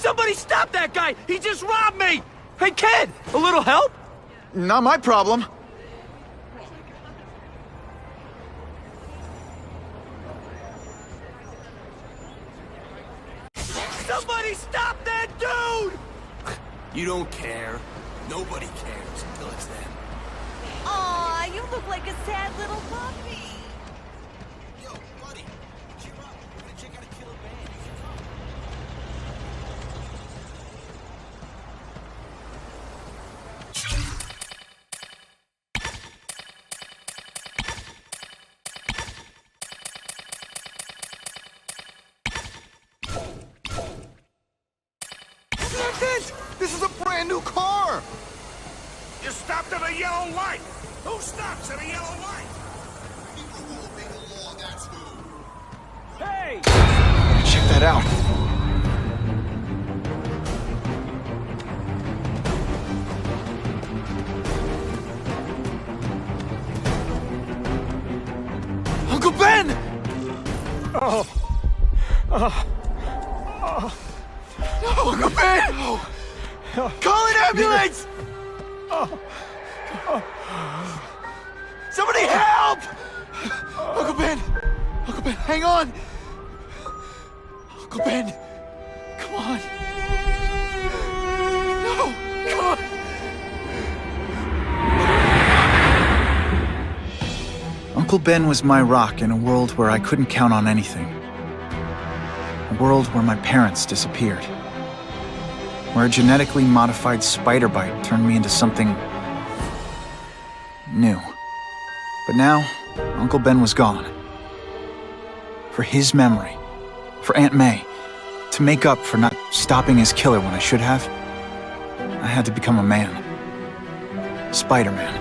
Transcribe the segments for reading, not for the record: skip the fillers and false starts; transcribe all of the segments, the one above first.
Somebody stop that guy! He just robbed me! Hey, kid! A little help? Not my problem. Somebody stop that dude! You don't care. Nobody cares until it's them. Aw, you look like a sad little puppy. Yo, buddy, cheer up. We're gonna check out a killer band. You should come. That's it! This is a brand new car! You stopped at a yellow light! Who stops at a yellow light? People who obey the law, that's who. Hey! Check that out. Uncle Ben! No, Uncle Ben! Call an ambulance! Somebody help! Uncle Ben! Uncle Ben, hang on! Uncle Ben! Come on! No! Come on! Uncle Ben was my rock in a world where I couldn't count on anything. A world where my parents disappeared. Where a genetically modified spider bite turned me into something new. But now, Uncle Ben was gone. For his memory, for Aunt May, to make up for not stopping his killer when I should have, I had to become a man. Spider-Man.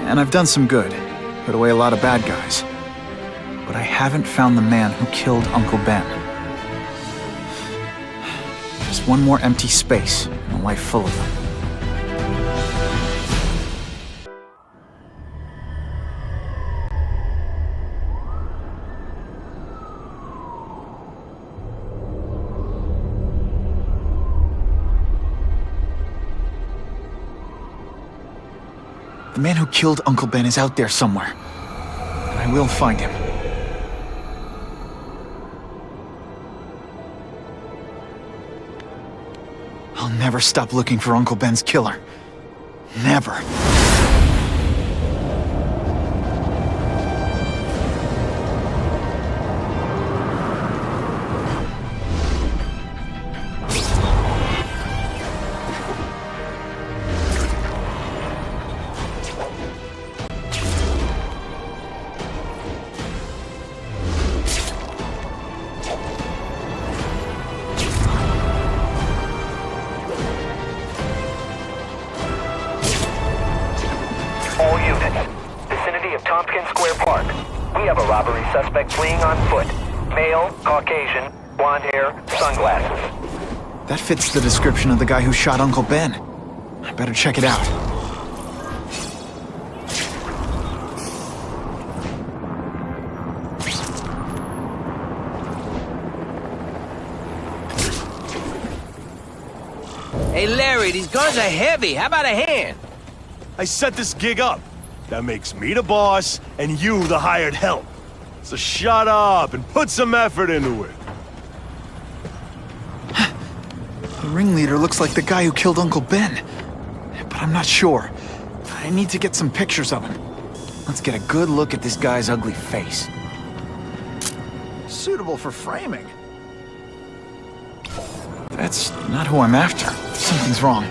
And I've done some good, put away a lot of bad guys. But I haven't found the man who killed Uncle Ben. Just one more empty space in a life full of them. The man who killed Uncle Ben is out there somewhere. And I will find him. I'll never stop looking for Uncle Ben's killer. Never. All units, vicinity of Tompkins Square Park. We have a robbery suspect fleeing on foot. Male, Caucasian, blonde hair, sunglasses. That fits the description of the guy who shot Uncle Ben. I better check it out. Hey, Larry, these guns are heavy. How about a hand? I set this gig up. That makes me the boss and you the hired help. So shut up and put some effort into it. The ringleader looks like the guy who killed Uncle Ben. But I'm not sure. I need to get some pictures of him. Let's get a good look at this guy's ugly face. Suitable for framing. That's not who I'm after. Something's wrong.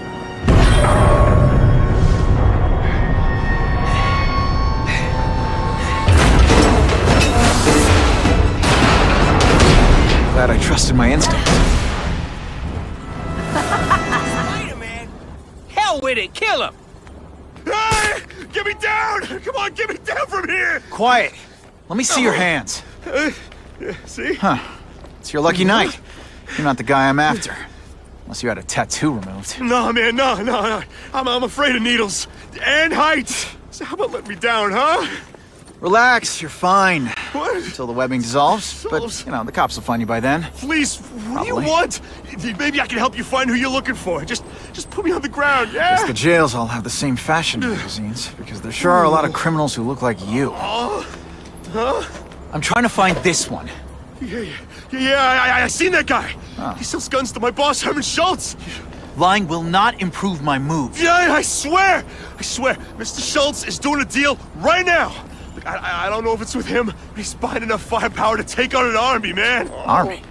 Glad I trusted my instincts. Spider-Man! Hell with it! Kill him! Hey! Get me down! Come on, get me down from here! Quiet. Let me see your hands. Yeah, see? Huh. It's your lucky night. You're not the guy I'm after. Unless you had a tattoo removed. No, man, no. I'm afraid of needles. And heights. So how about let me down, huh? Relax, you're fine. What? Until the webbing dissolves. But, you know, the cops will find you by then. Please, what do you Probably. want? Maybe I can help you find who you're looking for. Just put me on the ground, yeah? Guess the jails all have the same fashion magazines, because there sure are a lot of criminals who look like you. I'm trying to find this one. Yeah, I seen that guy. He sells guns to my boss, Herman Schultz. Lying will not improve my moves. Yeah, I swear. Mr. Schultz is doing a deal right now. Look, I don't know if it's with him, but he's buying enough firepower to take on an army, man. Army?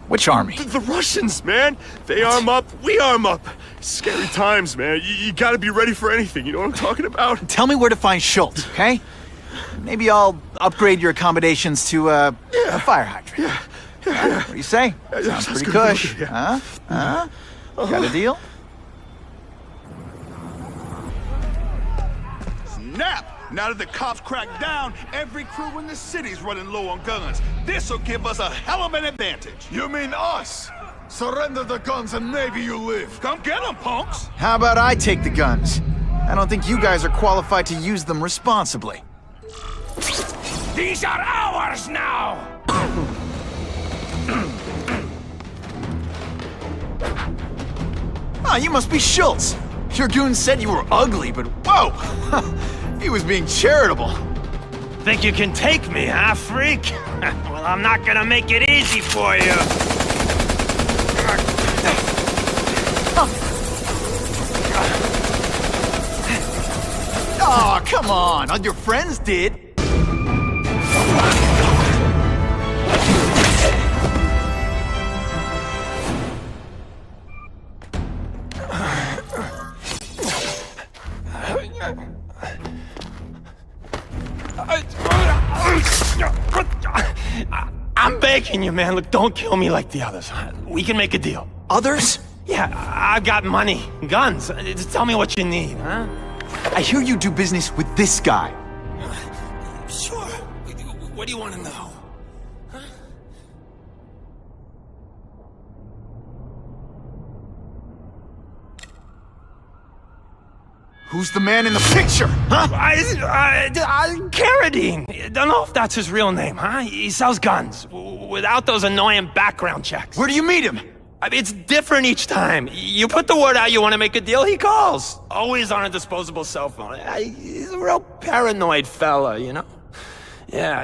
Which army? The Russians, man. They arm up, we arm up. Scary times, man. You gotta be ready for anything, you know what I'm talking about? Tell me where to find Schultz, okay? Maybe I'll upgrade your accommodations to a fire hydrant. What do you say? Sounds pretty good. cush. Yeah. Huh? Got a deal? Snap! Now that the cops cracked down, every crew in the city's running low on guns. This'll give us a hell of an advantage. You mean us? Surrender the guns and maybe you live. Come get them, punks! How about I take the guns? I don't think you guys are qualified to use them responsibly. These are ours now! Ah, you must be Schultz. Your goon said you were ugly, but whoa! He was being charitable. Think you can take me, huh, freak? Well, I'm not gonna make it easy for you. Oh, come on. All your friends did. I'm begging you, man. Look, don't kill me like the others. We can make a deal. Others? Yeah, I've got money, guns. Just tell me what you need, huh? I hear you do business with this guy. Sure. What do you want to know? Who's the man in the picture, huh? Carradine. Don't know if that's his real name, huh? He sells guns without those annoying background checks. Where do you meet him? I mean, it's different each time. You put the word out you want to make a deal, he calls. Always on a disposable cell phone. He's a real paranoid fella, you know? Yeah,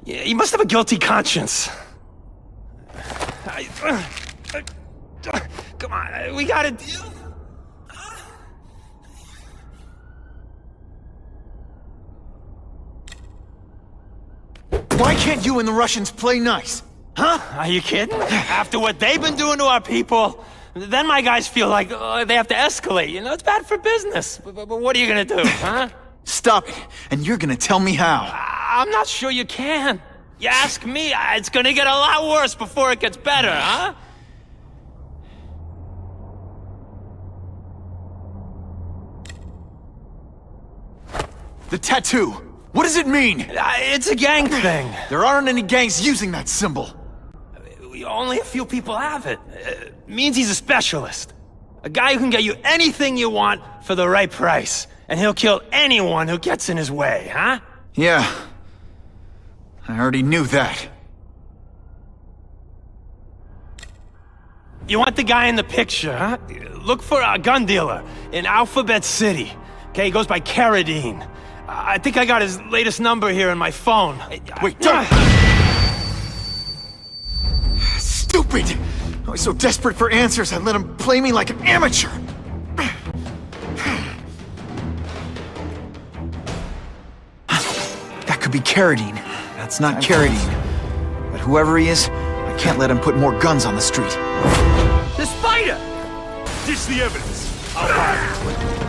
he must have a guilty conscience. Come on, we got a deal? Why can't you and the Russians play nice? Huh? Are you kidding? After what they've been doing to our people, then my guys feel like they have to escalate. You know, it's bad for business. But what are you gonna do, huh? Stop it, and you're gonna tell me how. I'm not sure you can. You ask me, it's gonna get a lot worse before it gets better, huh? The tattoo. What does it mean? It's a gang thing. There aren't any gangs using that symbol. Only a few people have it. It means he's a specialist. A guy who can get you anything you want for the right price. And he'll kill anyone who gets in his way, huh? Yeah. I already knew that. You want the guy in the picture, huh? Look for a gun dealer in Alphabet City. Okay, he goes by Carradine. I think I got his latest number here in my phone. Wait, don't! Stupid! I was so desperate for answers, I let him play me like an amateur. That could be Carradine. That's not Carradine. But whoever he is, I can't let him put more guns on the street. The spider! Ditch the evidence. I'll hide.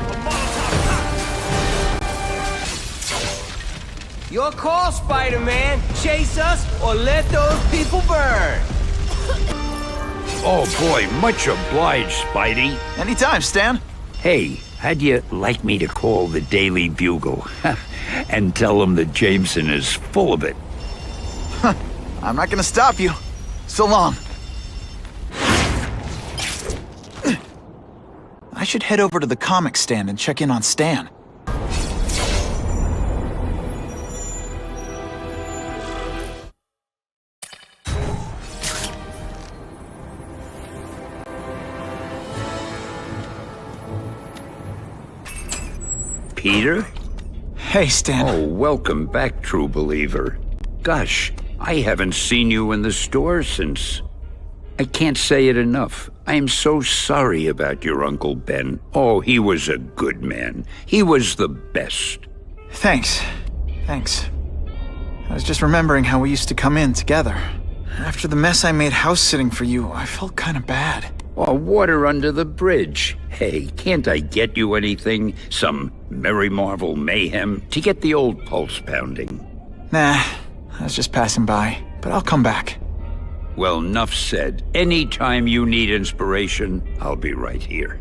Your call, Spider-Man. Chase us or let those people burn. Oh boy, much obliged, Spidey. Anytime, Stan. Hey, how'd you like me to call the Daily Bugle and tell them that Jameson is full of it? I'm not gonna stop you. So long. I should head over to the comic stand and check in on Stan. Peter? Hey, Stan. Oh, welcome back, true believer. Gosh, I haven't seen you in the store since... I can't say it enough. I am so sorry about your Uncle Ben. Oh, he was a good man. He was the best. Thanks. I was just remembering how we used to come in together. After the mess I made house-sitting for you, I felt kind of bad. Oh, water under the bridge. Hey, can't I get you anything? Some Merry Marvel mayhem to get the old pulse pounding? Nah, I was just passing by, but I'll come back. Well, enough said. Anytime you need inspiration, I'll be right here.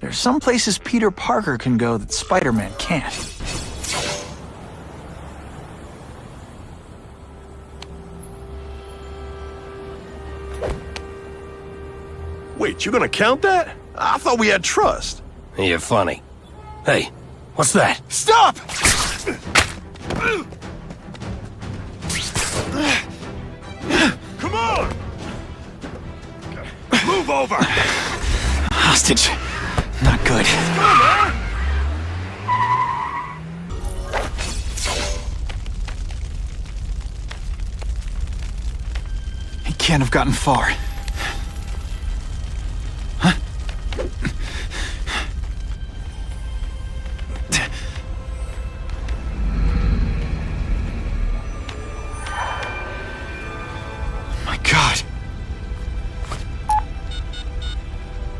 There's some places Peter Parker can go that Spider-Man can't. Wait, you gonna count that? I thought we had trust. You're funny. Hey, what's that? Stop! Come on! Move over! Hostage. Not good. He can't have gotten far. Huh? My God.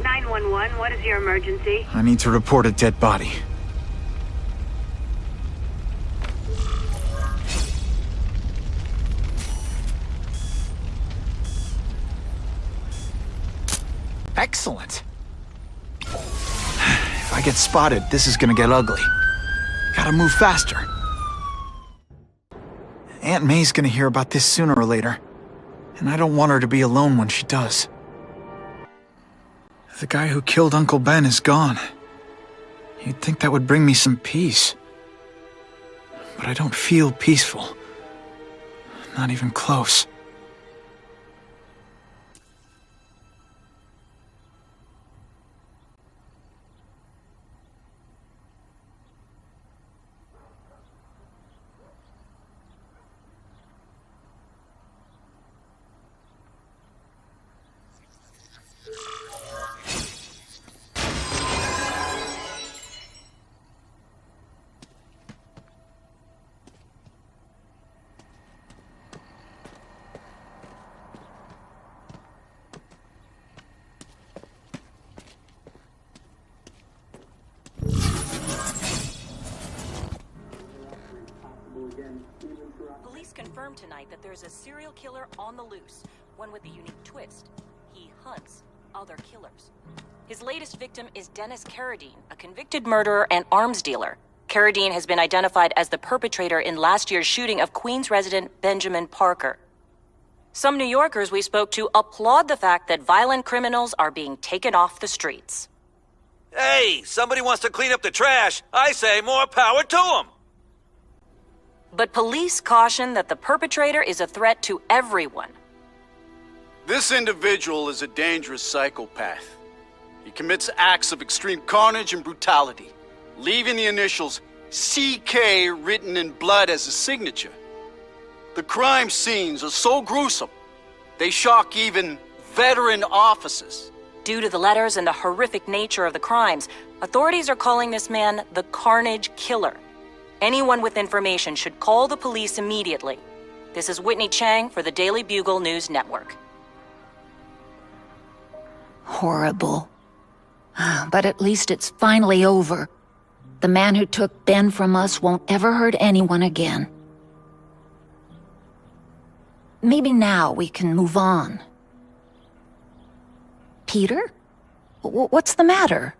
911, what is your emergency? I need to report a dead body. Excellent. If I get spotted, this is gonna get ugly. Gotta move faster. Aunt May's gonna hear about this sooner or later, and I don't want her to be alone when she does. The guy who killed Uncle Ben is gone. You'd think that would bring me some peace. But I don't feel peaceful. Not even close. Police confirmed tonight that there's a serial killer on the loose, one with a unique twist. He hunts other killers. His latest victim is Dennis Carradine, a convicted murderer and arms dealer. Carradine has been identified as the perpetrator in last year's shooting of Queens resident Benjamin Parker. Some New Yorkers we spoke to applaud the fact that violent criminals are being taken off the streets. Hey, somebody wants to clean up the trash. I say more power to them. But police caution that the perpetrator is a threat to everyone. This individual is a dangerous psychopath. He commits acts of extreme carnage and brutality, leaving the initials CK written in blood as a signature. The crime scenes are so gruesome, they shock even veteran officers. Due to the letters and the horrific nature of the crimes, authorities are calling this man the Carnage Killer. Anyone with information should call the police immediately. This is Whitney Chang for the Daily Bugle News Network. Horrible. But at least it's finally over. The man who took Ben from us won't ever hurt anyone again. Maybe now we can move on. Peter? What's the matter?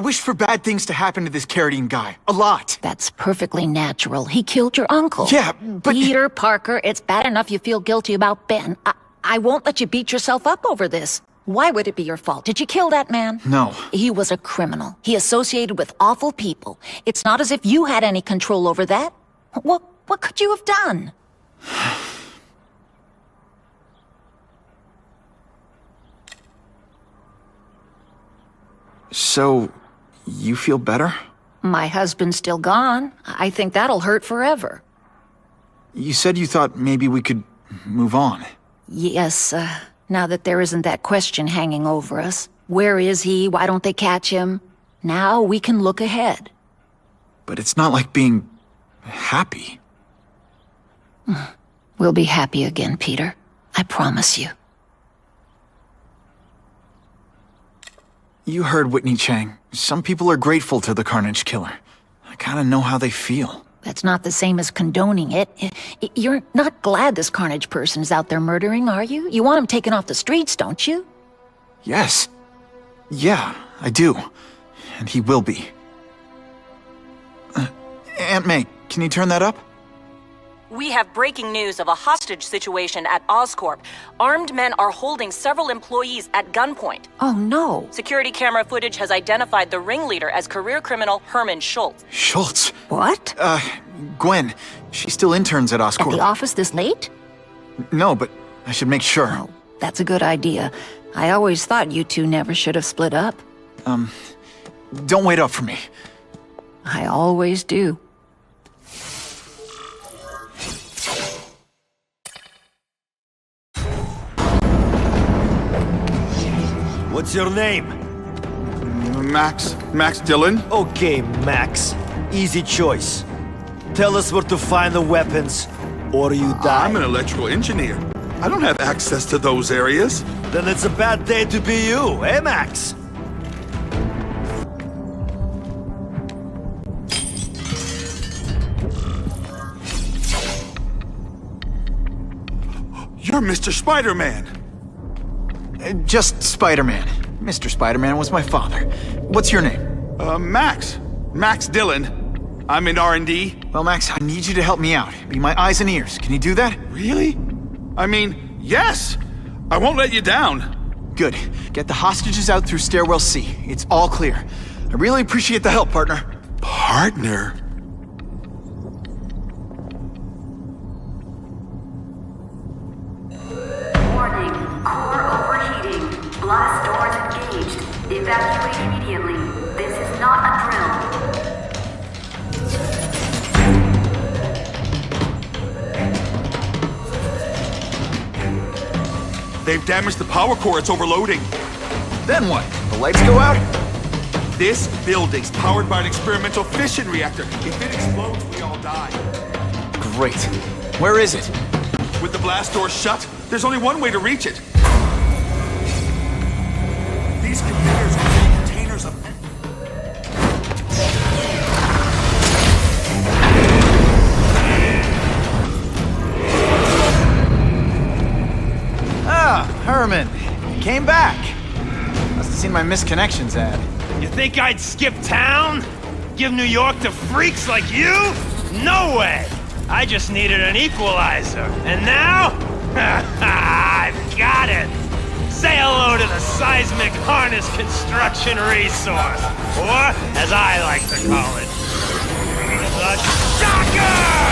wish for bad things to happen to this Carradine guy. A lot. That's perfectly natural. He killed your uncle. Yeah, but... Peter Parker, it's bad enough you feel guilty about Ben. I won't let you beat yourself up over this. Why would it be your fault? Did you kill that man? No. He was a criminal. He associated with awful people. It's not as if you had any control over that. What could you have done? So, you feel better? My husband's still gone. I think that'll hurt forever. You said you thought maybe we could move on. Yes, now that there isn't that question hanging over us. Where is he? Why don't they catch him? Now we can look ahead. But it's not like being... happy. We'll be happy again, Peter. I promise you. You heard Whitney Chang. Some people are grateful to the Carnage Killer. I kinda know how they feel. That's not the same as condoning it. You're not glad this Carnage person's out there murdering, are you? You want him taken off the streets, don't you? Yes. Yeah, I do. And he will be. Aunt May, can you turn that up? We have breaking news of a hostage situation at Oscorp. Armed men are holding several employees at gunpoint. Oh, no. Security camera footage has identified the ringleader as career criminal Herman Schultz. Schultz? What? Gwen. She still interns at Oscorp. At the office this late? No, but I should make sure. Oh, that's a good idea. I always thought you two never should have split up. Don't wait up for me. I always do. What's your name? Max Dillon? Okay, Max. Easy choice. Tell us where to find the weapons, or you die. I'm an electrical engineer. I don't have access to those areas. Then it's a bad day to be you, eh, Max? You're Mr. Spider-Man. Just Spiderman. Mr. Spiderman was my father. What's your name? Max Dillon. I'm in R&D. Well, Max, I need you to help me out. Be my eyes and ears. Can you do that? Really? I mean, yes! I won't let you down. Good. Get the hostages out through Stairwell C. It's all clear. I really appreciate the help, partner. Partner? Warning. Core overheating. Blast doors engaged. Evacuate immediately. This is not a drill. They've damaged the power core. It's overloading. Then what? The lights go out? This building's powered by an experimental fission reactor. If it explodes, we all die. Great. Where is it? With the blast doors shut, there's only one way to reach it. These conveyors contain containers of... Ah, Herman. Came back. Must have seen my missed connections ad. You think I'd skip town? Give New York to freaks like you? No way! I just needed an equalizer. And now? I've got it! Say hello to the seismic harness construction resource. Or, as I like to call it, the shocker!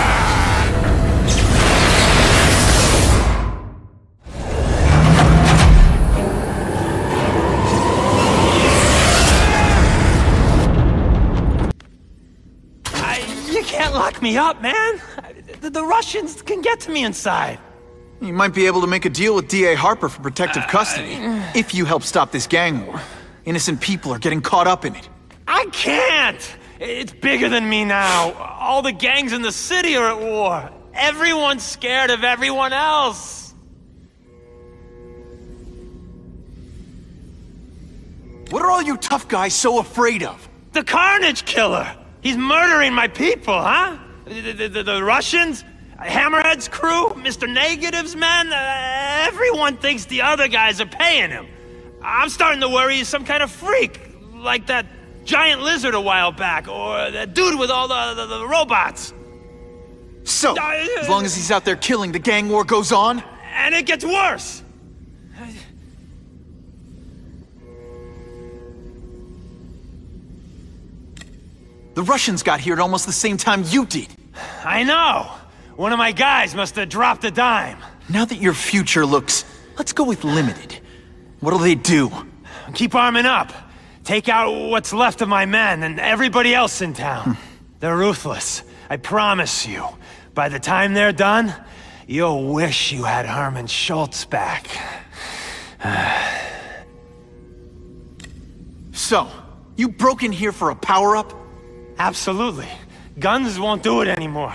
You can't lock me up, man. The Russians can get to me inside. You might be able to make a deal with D.A. Harper for protective custody, if you help stop this gang war. Innocent people are getting caught up in it. I can't! It's bigger than me now. All the gangs in the city are at war. Everyone's scared of everyone else. What are all you tough guys so afraid of? The Carnage Killer! He's murdering my people, huh? The Russians? Hammerhead's crew? Mr. Negative's men? Everyone thinks the other guys are paying him. I'm starting to worry he's some kind of freak, like that giant lizard a while back, or the dude with all the robots. So, as long as he's out there killing, the gang war goes on? And it gets worse! The Russians got here at almost the same time you did. I know! One of my guys must have dropped a dime. Now that your future looks, let's go with limited. What'll they do? Keep arming up. Take out what's left of my men and everybody else in town. They're ruthless, I promise you. By the time they're done, you'll wish you had Herman Schultz back. So, you broke in here for a power-up? Absolutely. Guns won't do it anymore.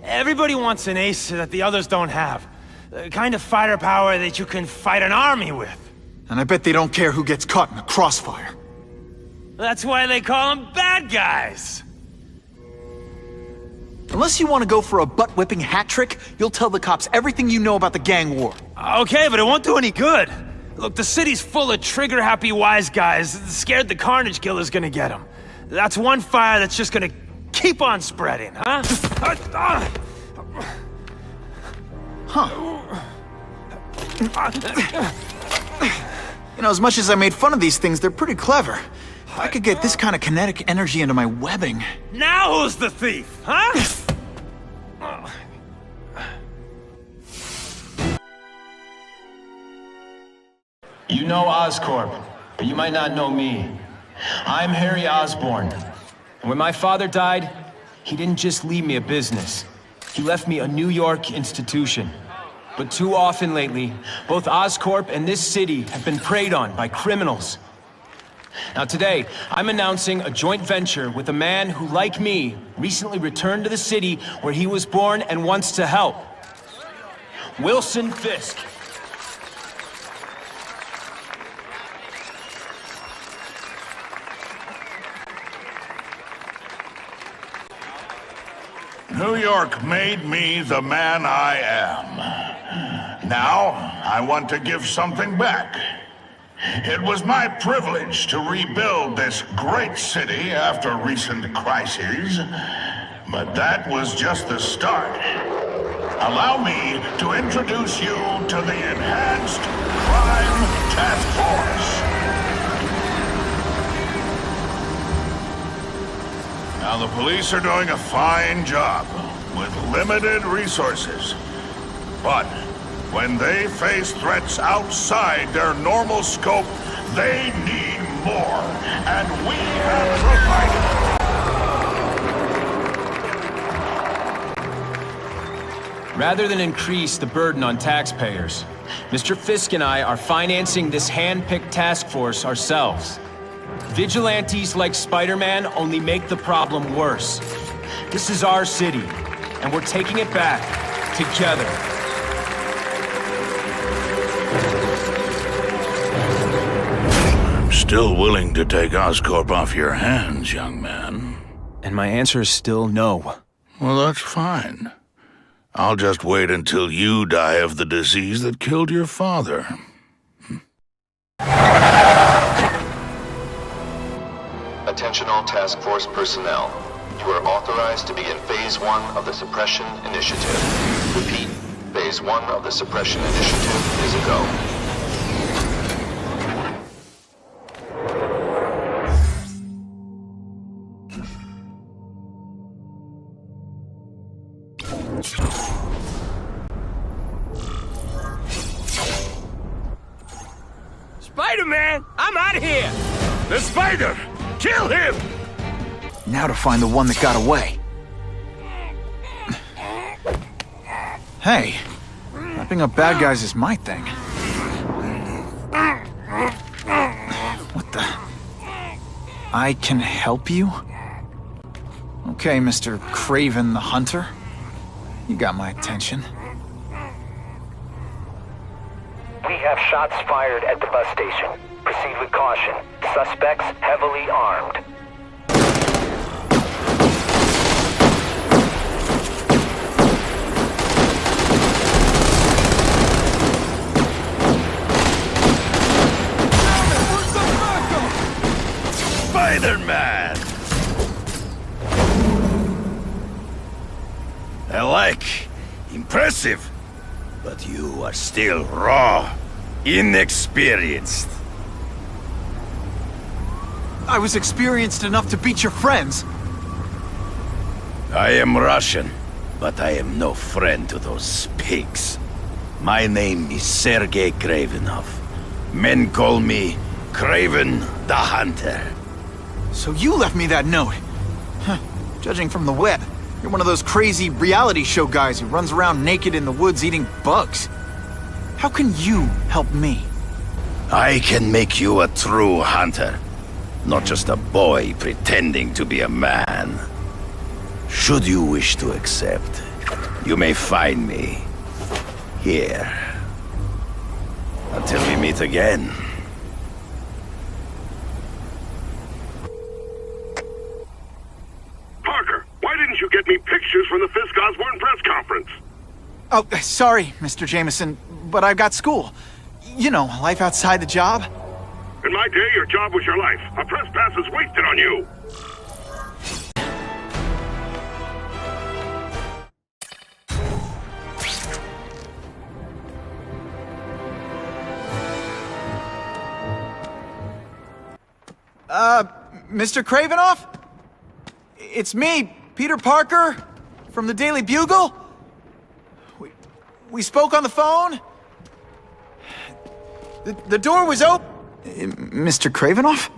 Everybody wants an ace that the others don't have. The kind of fighter power that you can fight an army with. And I bet they don't care who gets caught in the crossfire. That's why they call them bad guys. Unless you want to go for a butt-whipping hat trick, you'll tell the cops everything you know about the gang war. Okay, but it won't do any good. Look, the city's full of trigger-happy wise guys, scared the Carnage Killer's gonna get them. That's one fire that's just gonna keep on spreading, huh? You know, as much as I made fun of these things, they're pretty clever. If I could get this kind of kinetic energy into my webbing... Now who's the thief, huh? You know Oscorp, but you might not know me. I'm Harry Osborne. And when my father died, he didn't just leave me a business. He left me a New York institution. But too often lately, both Oscorp and this city have been preyed on by criminals. Now today, I'm announcing a joint venture with a man who, like me, recently returned to the city where he was born and wants to help. Wilson Fisk. New York made me the man I am. Now, I want to give something back. It was my privilege to rebuild this great city after recent crises, but that was just the start. Allow me to introduce you to the Enhanced Crime Task Force. Now, the police are doing a fine job with limited resources. But when they face threats outside their normal scope, they need more, and we have provided. Rather than increase the burden on taxpayers, Mr. Fisk and I are financing this hand-picked task force ourselves. Vigilantes like Spiderman only make the problem worse. This is our city, and we're taking it back together. I'm still willing to take Oscorp off your hands, young man. And my answer is still no. Well, that's fine. I'll just wait until you die of the disease that killed your father. Attention all task force personnel. You are authorized to begin Phase 1 of the Suppression Initiative. Repeat, Phase 1 of the Suppression Initiative is a go. Spider-Man, I'm out of here! The spider! Kill him! Now to find the one that got away. Hey, wrapping up bad guys is my thing. What the? I can help you? Okay, Mr. Kraven the Hunter. You got my attention. We have shots fired at the bus station. Proceed with caution. Suspects heavily armed. Spider-Man! like impressive, but you are still raw, inexperienced. I was experienced enough to beat your friends. I am Russian, but I am no friend to those pigs. My name is Sergei Kravenov. Men call me Kraven the Hunter. So you left me that note. Huh. Judging from the web, you're one of those crazy reality show guys who runs around naked in the woods eating bugs. How can you help me? I can make you a true hunter, not just a boy pretending to be a man. Should you wish to accept, you may find me here. Until we meet again. Parker, why didn't you get me pictures from the Fisk Osborne press conference? Oh, sorry, Mr. Jameson, but I've got school. You know, life outside the job. In my day, your job was your life. A press pass is wasted on you. Mr. Kravenoff? It's me, Peter Parker, from the Daily Bugle. We spoke on the phone. The door was open. Mr. Kravenoff?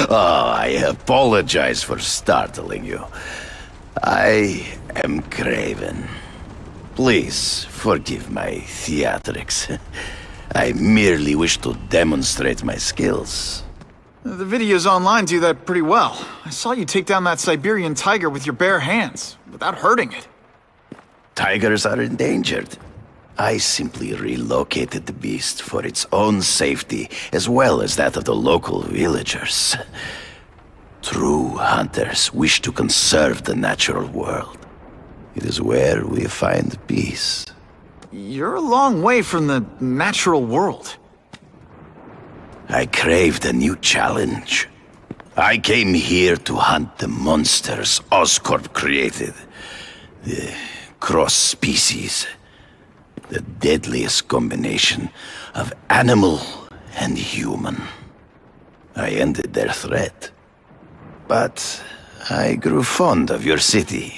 Oh, I apologize for startling you. I am Kraven. Please forgive my theatrics. I merely wish to demonstrate my skills. The videos online do that pretty well. I saw you take down that Siberian tiger with your bare hands, without hurting it. Tigers are endangered. I simply relocated the beast for its own safety, as well as that of the local villagers. True hunters wish to conserve the natural world. It is where we find peace. You're a long way from the natural world. I craved a new challenge. I came here to hunt the monsters Oscorp created. The cross-species. The deadliest combination of animal and human. I ended their threat. But I grew fond of your city.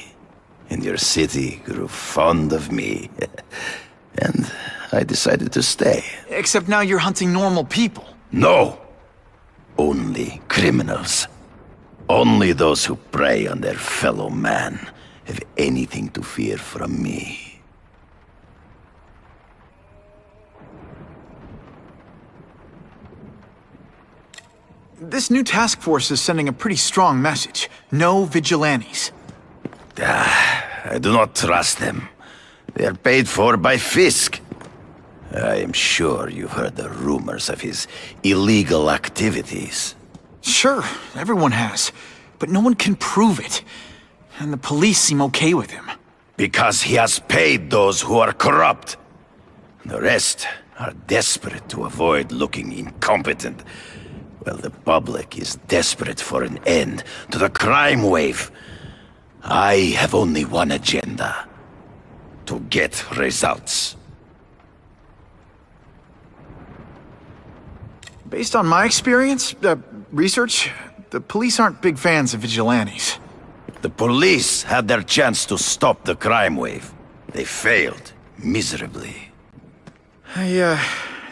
And your city grew fond of me. And I decided to stay. Except now you're hunting normal people. No! Only criminals. Only those who prey on their fellow man have anything to fear from me. This new task force is sending a pretty strong message. No vigilantes. I do not trust them. They are paid for by Fisk. I am sure you've heard the rumors of his illegal activities. Sure, everyone has. But no one can prove it. And the police seem okay with him. Because he has paid those who are corrupt. The rest are desperate to avoid looking incompetent. Well, the public is desperate for an end to the crime wave. I have only one agenda. To get results. Based on my experience, research, the police aren't big fans of vigilantes. The police had their chance to stop the crime wave. They failed miserably. I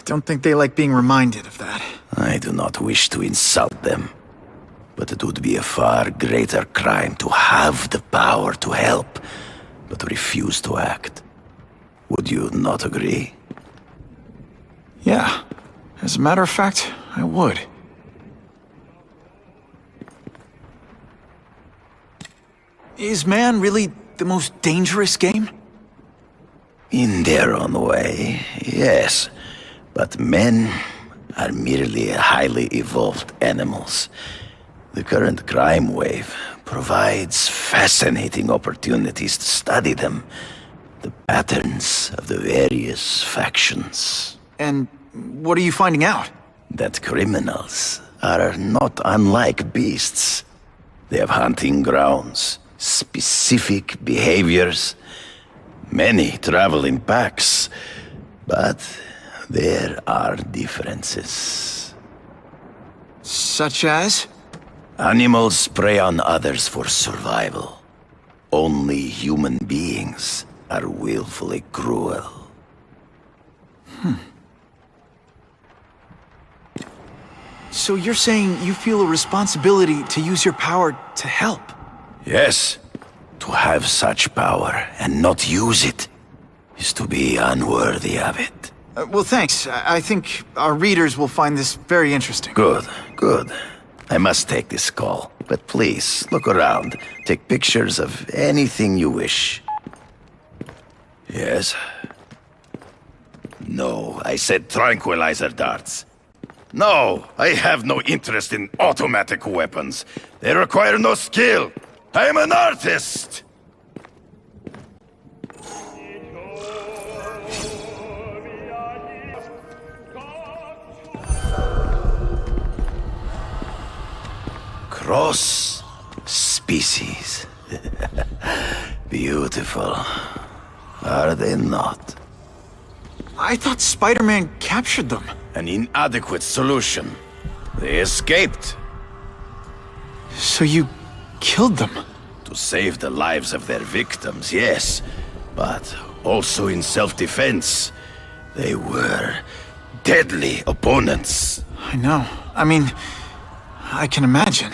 don't think they like being reminded of that. I do not wish to insult them, but it would be a far greater crime to have the power to help, but refuse to act. Would you not agree? Yeah. As a matter of fact, I would. Is man really the most dangerous game? In their own way, yes. But men are merely highly evolved animals. The current crime wave provides fascinating opportunities to study them, the patterns of the various factions. And what are you finding out? That criminals are not unlike beasts. They have hunting grounds, specific behaviors. Many travel in packs, but there are differences. Such as? Animals prey on others for survival. Only human beings are willfully cruel. So you're saying you feel a responsibility to use your power to help? Yes. To have such power and not use it is to be unworthy of it. Well, thanks. I think our readers will find this very interesting. Good, good. I must take this call, but please, look around. Take pictures of anything you wish. Yes? No, I said tranquilizer darts. No, I have no interest in automatic weapons. They require no skill. I am an artist! Cross species. Beautiful. Are they not? I thought Spider-Man captured them. An inadequate solution. They escaped. So you killed them? To save the lives of their victims, yes. But also in self-defense. They were deadly opponents. I know. I mean, I can imagine.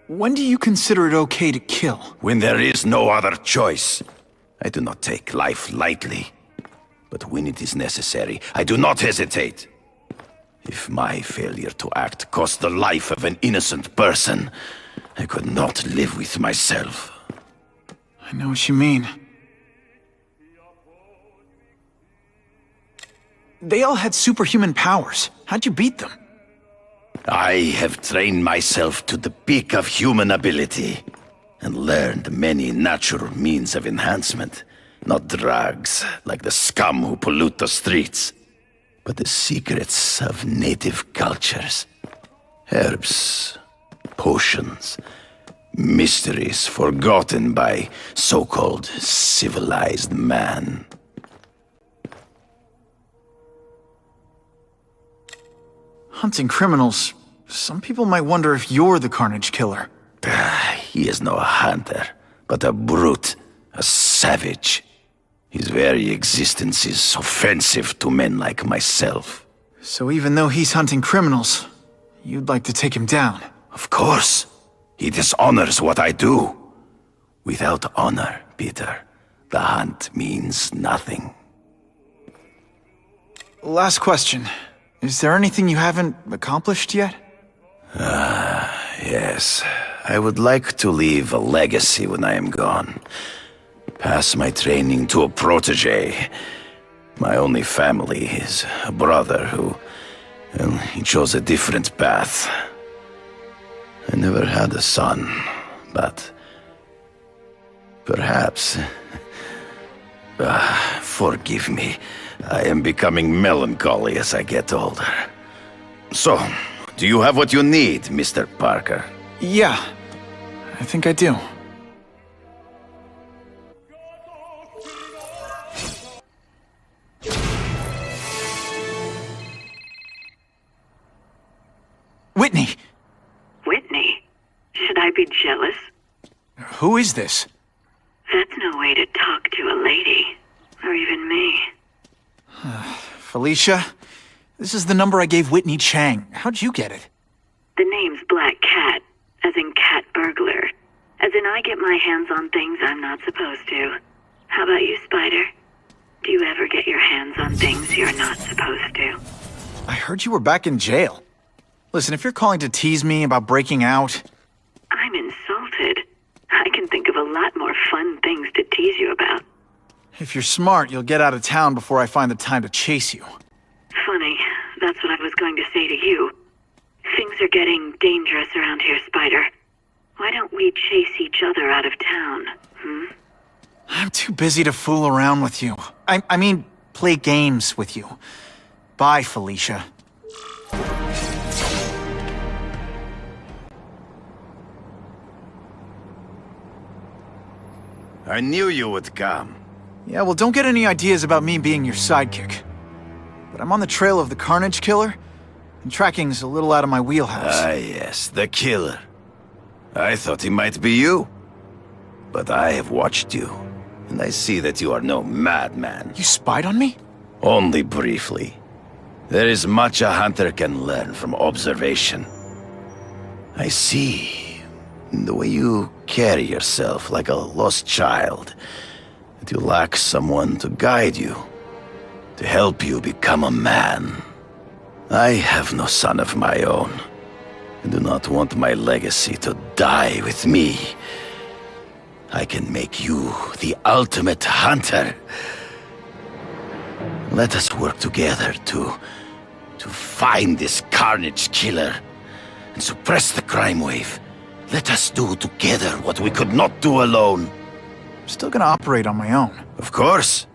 When do you consider it okay to kill? When there is no other choice. I do not take life lightly. But when it is necessary, I do not hesitate. If my failure to act cost the life of an innocent person, I could not live with myself. I know what you mean. They all had superhuman powers. How'd you beat them? I have trained myself to the peak of human ability, and learned many natural means of enhancement. Not drugs, like the scum who pollute the streets, but the secrets of native cultures. Herbs, potions, mysteries forgotten by so-called civilized man. Hunting criminals. Some people might wonder if you're the Carnage Killer. He is no hunter, but a brute, a savage. His very existence is offensive to men like myself. So even though he's hunting criminals, you'd like to take him down? Of course. He dishonors what I do. Without honor, Peter, the hunt means nothing. Last question. Is there anything you haven't accomplished yet? Yes. I would like to leave a legacy when I am gone. Pass my training to a protege. My only family is a brother who... well, he chose a different path. I never had a son, but... perhaps... forgive me. I am becoming melancholy as I get older. So, do you have what you need, Mr. Parker? Yeah, I think I do. Whitney! Whitney? Should I be jealous? Who is this? That's no way to talk to a lady. Or even me. Felicia, this is the number I gave Whitney Chang. How'd you get it? The name's Black Cat, as in cat burglar. As in I get my hands on things I'm not supposed to. How about you, Spider? Do you ever get your hands on things you're not supposed to? I heard you were back in jail. Listen, if you're calling to tease me about breaking out... I'm insulted. I can think of a lot more fun things to tease you about. If you're smart, you'll get out of town before I find the time to chase you. Funny, that's what I was going to say to you. Things are getting dangerous around here, Spider. Why don't we chase each other out of town, I'm too busy to fool around with you. I mean, play games with you. Bye, Felicia. I knew you would come. Yeah, well, don't get any ideas about me being your sidekick. But I'm on the trail of the Carnage Killer, and tracking's a little out of my wheelhouse. Ah, yes, the killer. I thought he might be you. But I have watched you, and I see that you are no madman. You spied on me? Only briefly. There is much a hunter can learn from observation. I see the way you carry yourself like a lost child, that you lack someone to guide you, to help you become a man. I have no son of my own. I do not want my legacy to die with me. I can make you the ultimate hunter. Let us work together to find this Carnage Killer and suppress the crime wave. Let us do together what we could not do alone. I'm still gonna operate on my own. Of course,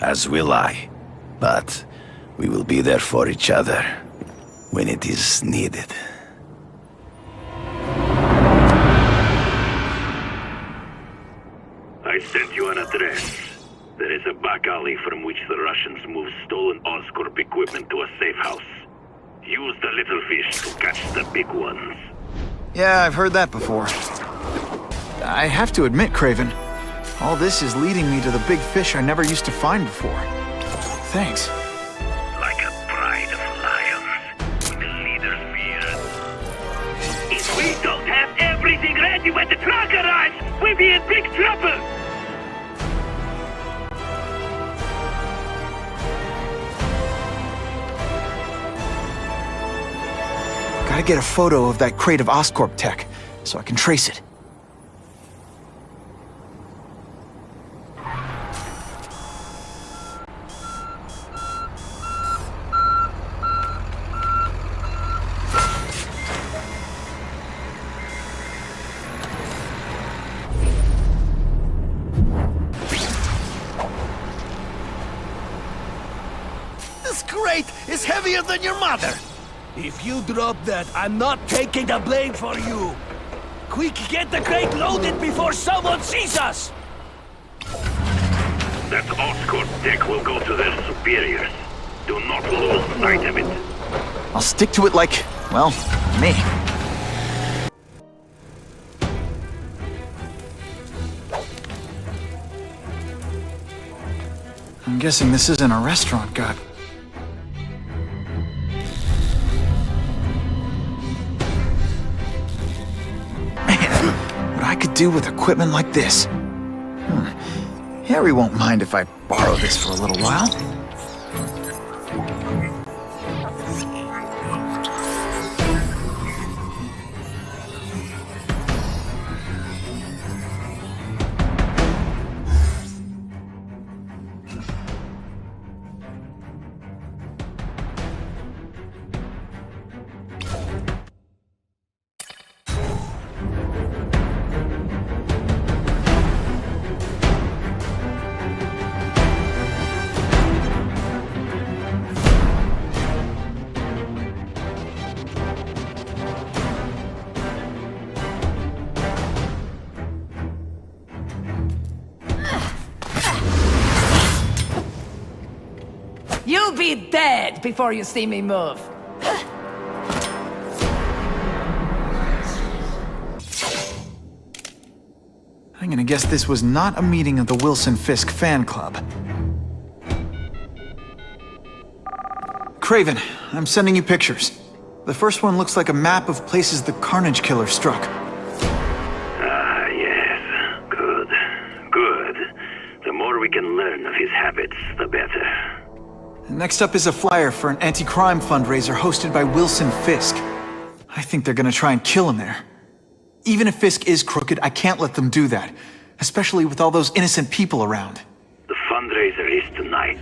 as will I. But we will be there for each other when it is needed. I sent you an address. There is a back alley from which the Russians move stolen Oscorp equipment to a safe house. Use the little fish to catch the big ones. Yeah, I've heard that before. I have to admit, Kraven, all this is leading me to the big fish I never used to find before. Thanks. Like a pride of lions, with the leader's beard. If we don't have everything ready when the truck arrives, we'll be in big trouble! Gotta get a photo of that crate of Oscorp tech, so I can trace it. This crate is heavier than your mother! If you drop that, I'm not taking the blame for you! Quick, get the crate loaded before someone sees us! That Oscorp tech will go to their superiors. Do not lose sight of it. I'll stick to it like, well, me. I'm guessing this isn't a restaurant, God. What I could do with equipment like this. Harry won't mind if I borrow this for a little while. You'll be dead before you see me move. I'm gonna guess this was not a meeting of the Wilson Fisk fan club. Kraven, I'm sending you pictures. The first one looks like a map of places the Carnage Killer struck. Ah, yes. Good. Good. The more we can learn of his habits, the better. Next up is a flyer for an anti-crime fundraiser hosted by Wilson Fisk. I think they're gonna try and kill him there. Even if Fisk is crooked, I can't let them do that. Especially with all those innocent people around. The fundraiser is tonight.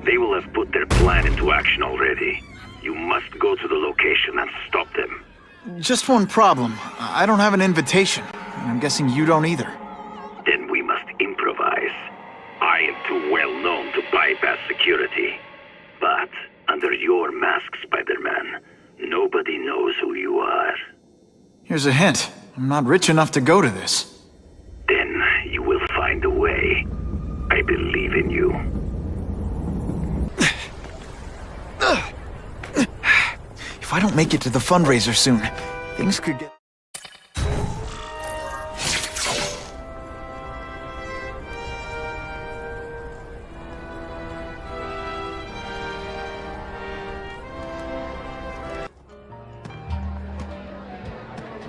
They will have put their plan into action already. You must go to the location and stop them. Just one problem. I don't have an invitation. And I'm guessing you don't either. Then we must improvise. I am too well known to bypass security. But under your mask, Spider-Man, nobody knows who you are. Here's a hint. I'm not rich enough to go to this. Then you will find a way. I believe in you. If I don't make it to the fundraiser soon, things could get...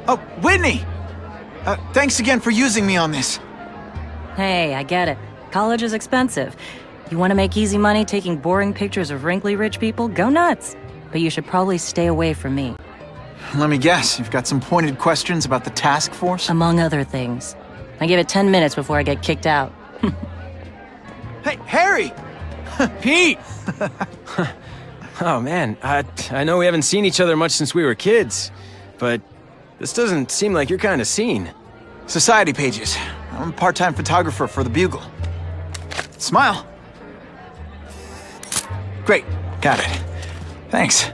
Oh, Whitney! Thanks again for using me on this. Hey, I get it. College is expensive. You want to make easy money taking boring pictures of wrinkly rich people? Go nuts. But you should probably stay away from me. Let me guess, you've got some pointed questions about the task force? Among other things. I give it 10 minutes before I get kicked out. Hey, Harry! Pete! Oh man, I know we haven't seen each other much since we were kids, but this doesn't seem like your kind of scene. Society pages. I'm a part-time photographer for the Bugle. Smile. Great, got it. Thanks.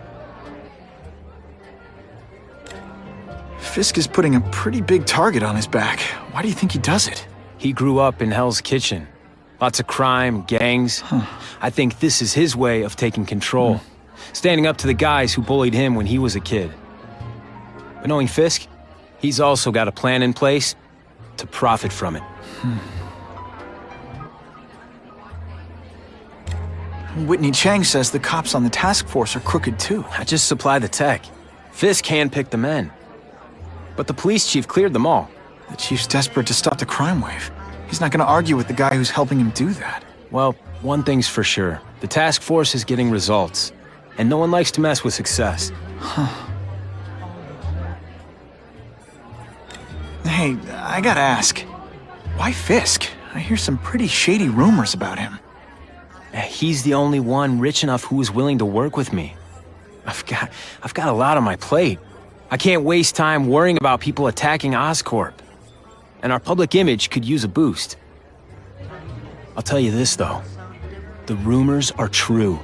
Fisk is putting a pretty big target on his back. Why do you think he does it? He grew up in Hell's Kitchen. Lots of crime, gangs. I think this is his way of taking control. Standing up to the guys who bullied him when he was a kid. But knowing Fisk, he's also got a plan in place to profit from it. Whitney Chang says the cops on the task force are crooked too. I just supply the tech. Fisk handpicked the men. But the police chief cleared them all. The chief's desperate to stop the crime wave. He's not gonna argue with the guy who's helping him do that. Well, one thing's for sure. The task force is getting results. And no one likes to mess with success. Hey, I gotta ask. Why Fisk? I hear some pretty shady rumors about him. He's the only one rich enough who is willing to work with me. I've got a lot on my plate. I can't waste time worrying about people attacking Oscorp. And our public image could use a boost. I'll tell you this, though. The rumors are true.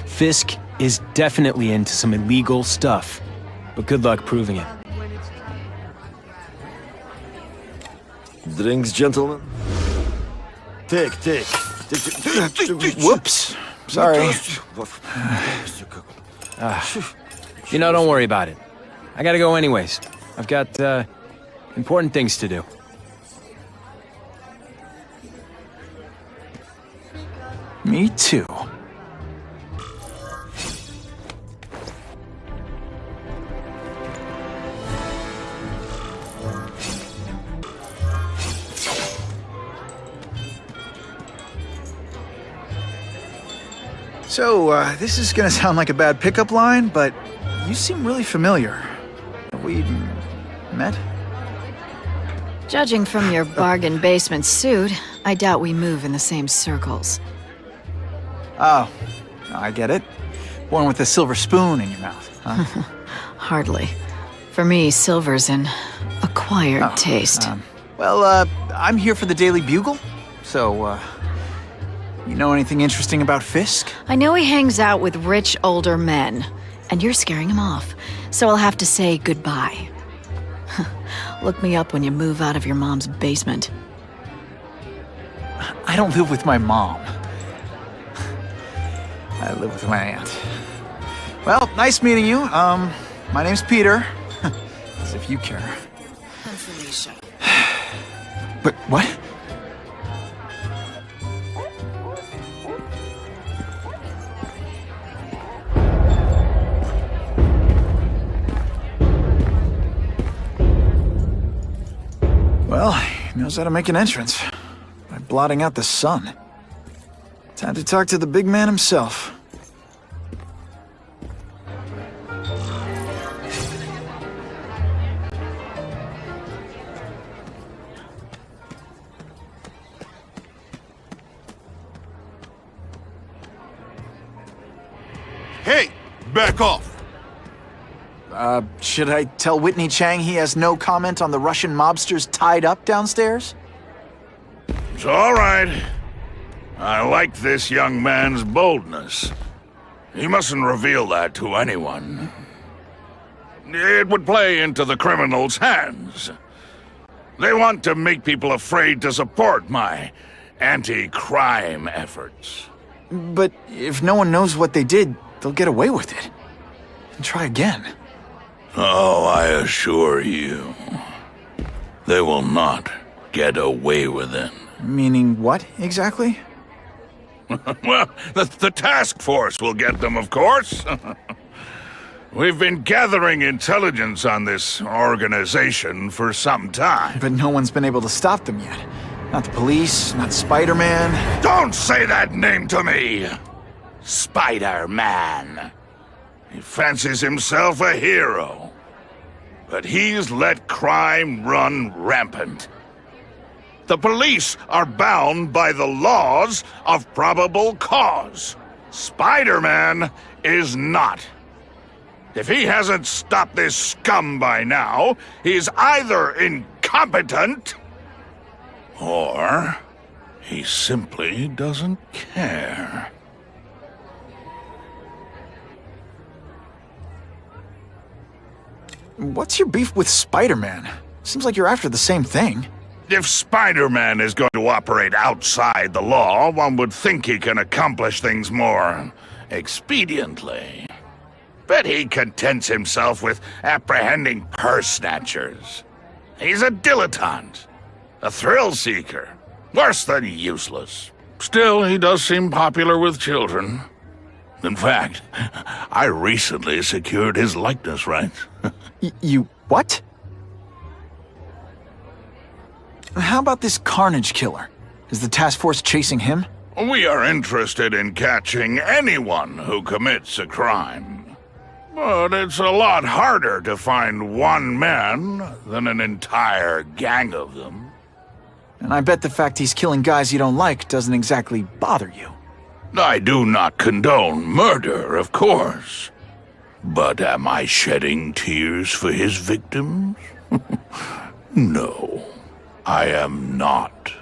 Fisk is definitely into some illegal stuff. But good luck proving it. Drinks, gentlemen? Take. Whoops. Sorry. Don't worry about it. I gotta go anyways. I've got, important things to do. Me too. So, this is gonna sound like a bad pickup line, but you seem really familiar. Have we met? Judging from your bargain basement suit, I doubt we move in the same circles. Oh, I get it. One with a silver spoon in your mouth, huh? Hardly. For me, silver's an acquired taste. I'm here for the Daily Bugle, so, you know anything interesting about Fisk? I know he hangs out with rich older men, and you're scaring him off, so I'll have to say goodbye. Look me up when you move out of your mom's basement. I don't live with my mom. I live with my aunt. Well, nice meeting you. My name's Peter. As if you care. I'm Felicia. But what? Well, he knows how to make an entrance. By blotting out the sun. Time to talk to the big man himself. back off. Should I tell Whitney Chang he has no comment on the Russian mobsters tied up downstairs? It's all right. I like this young man's boldness. He mustn't reveal that to anyone. It would play into the criminals' hands. They want to make people afraid to support my anti-crime efforts. But if no one knows what they did, they'll get away with it. And try again. Oh, I assure you, they will not get away with it. Meaning what, exactly? Well, the task force will get them, of course. We've been gathering intelligence on this organization for some time. But no one's been able to stop them yet. Not the police, not Spiderman. Don't say that name to me! Spider-Man. He fancies himself a hero. But he's let crime run rampant. The police are bound by the laws of probable cause. Spider-Man is not. If he hasn't stopped this scum by now, he's either incompetent, or he simply doesn't care. What's your beef with Spider-Man? Seems like you're after the same thing. If Spider-Man is going to operate outside the law, one would think he can accomplish things more expediently. But he contents himself with apprehending purse snatchers. He's a dilettante, a thrill-seeker, worse than useless. Still, he does seem popular with children. In fact, I recently secured his likeness rights. You what? How about this Carnage Killer? Is the task force chasing him? We are interested in catching anyone who commits a crime. But it's a lot harder to find one man than an entire gang of them. And I bet the fact he's killing guys you don't like doesn't exactly bother you. I do not condone murder, of course. But am I shedding tears for his victims? No, I am not.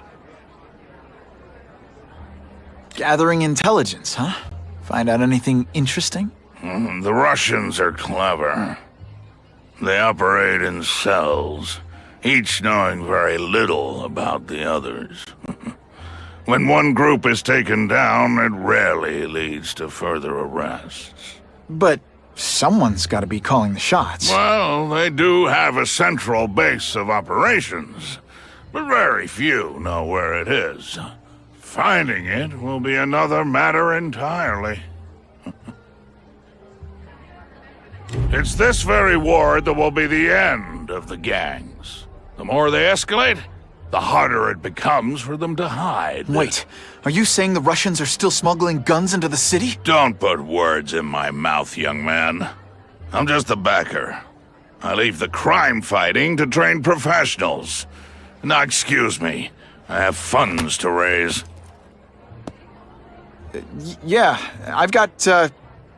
Gathering intelligence, huh? Find out anything interesting? The Russians are clever. They operate in cells, each knowing very little about the others. When one group is taken down, it rarely leads to further arrests. But someone's got to be calling the shots. Well, they do have a central base of operations, but very few know where it is. Finding it will be another matter entirely. It's this very ward that will be the end of the gangs. The more they escalate, the harder it becomes for them to hide. Wait, are you saying the Russians are still smuggling guns into the city? Don't put words in my mouth, young man. I'm just a backer. I leave the crime fighting to trained professionals. Now, excuse me. I have funds to raise. Yeah, I've got,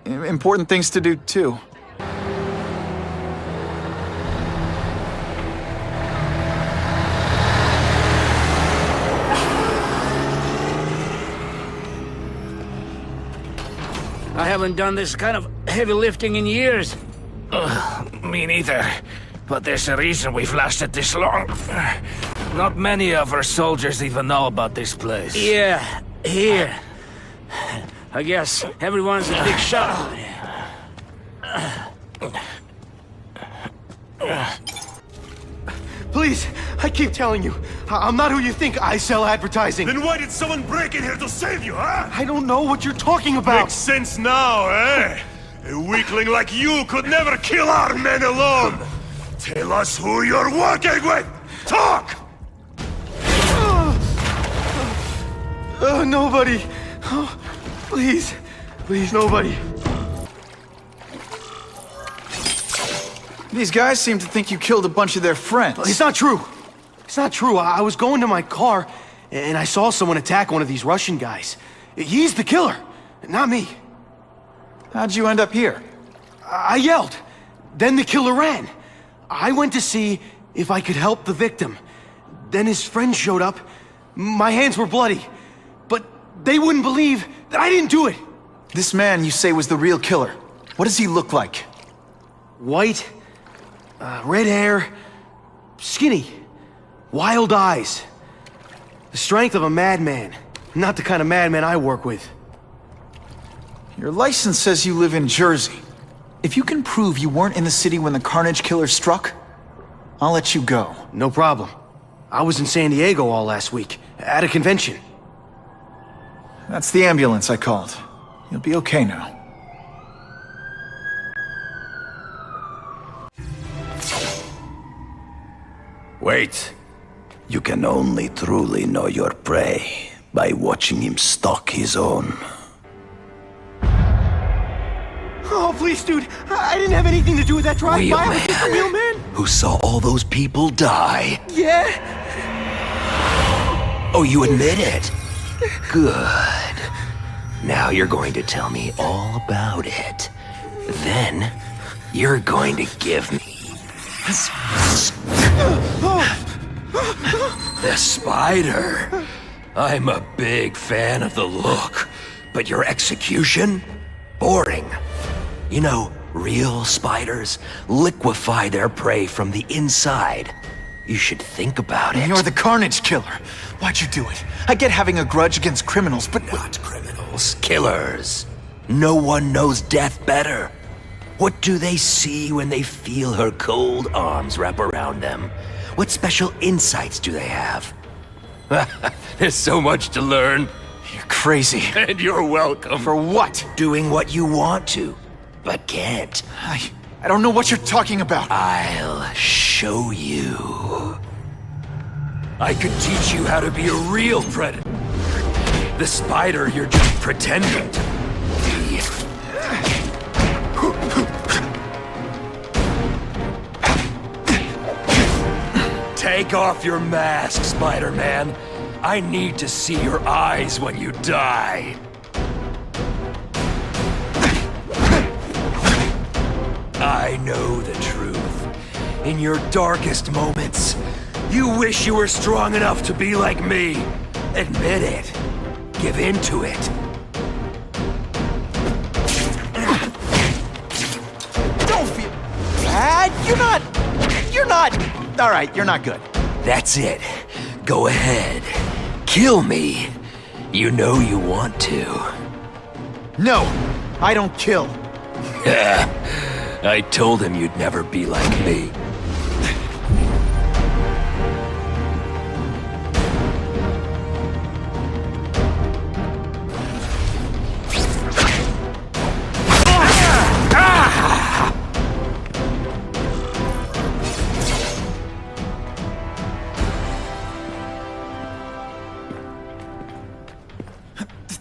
important things to do, too. I haven't done this kind of heavy lifting in years. Me neither. But there's a reason we've lasted this long. Not many of our soldiers even know about this place. Yeah, here. I guess everyone's a big shot. Please, I keep telling you, I'm not who you think. I sell advertising. Then why did someone break in here to save you, huh? I don't know what you're talking about. Makes sense now, eh? A weakling like you could never kill our men alone. Tell us who you're working with. Talk! Nobody. Oh, please, nobody. These guys seem to think you killed a bunch of their friends. It's not true. It's not true. I was going to my car, and I saw someone attack one of these Russian guys. He's the killer, not me. How'd you end up here? I yelled. Then the killer ran. I went to see if I could help the victim. Then his friends showed up. My hands were bloody. But they wouldn't believe that I didn't do it. This man you say was the real killer. What does he look like? White, red hair, skinny, wild eyes. The strength of a madman. Not the kind of madman I work with. Your license says you live in Jersey. If you can prove you weren't in the city when the Carnage Killer struck, I'll let you go. No problem. I was in San Diego all last week, at a convention. That's the ambulance I called. You'll be okay now. Wait. You can only truly know your prey by watching him stalk his own. Oh, please, dude. I didn't have anything to do with that drive-by. I was just a real man. Who saw all those people die? Yeah? Oh, you admit it? Good. Now you're going to tell me all about it. Then, you're going to give me... the spider. I'm a big fan of the look, but your execution? Boring. You know, real spiders liquefy their prey from the inside. You should think about it. You're the Carnage Killer. Why'd you do it? I get having a grudge against criminals, but... Not criminals, killers. No one knows death better. What do they see when they feel her cold arms wrap around them? What special insights do they have? There's so much to learn. You're crazy. And you're welcome. For what? Doing what you want to, but can't. I don't know what you're talking about. I'll show you. I could teach you how to be a real predator. The spider you're just pretending to be. Take off your mask, Spider-Man. I need to see your eyes when you die. I know the truth. In your darkest moments, you wish you were strong enough to be like me. Admit it. Give in to it. Don't feel bad. You're not... All right, you're not good. That's it. Go ahead. Kill me. You know you want to. No, I don't kill. I told him you'd never be like me.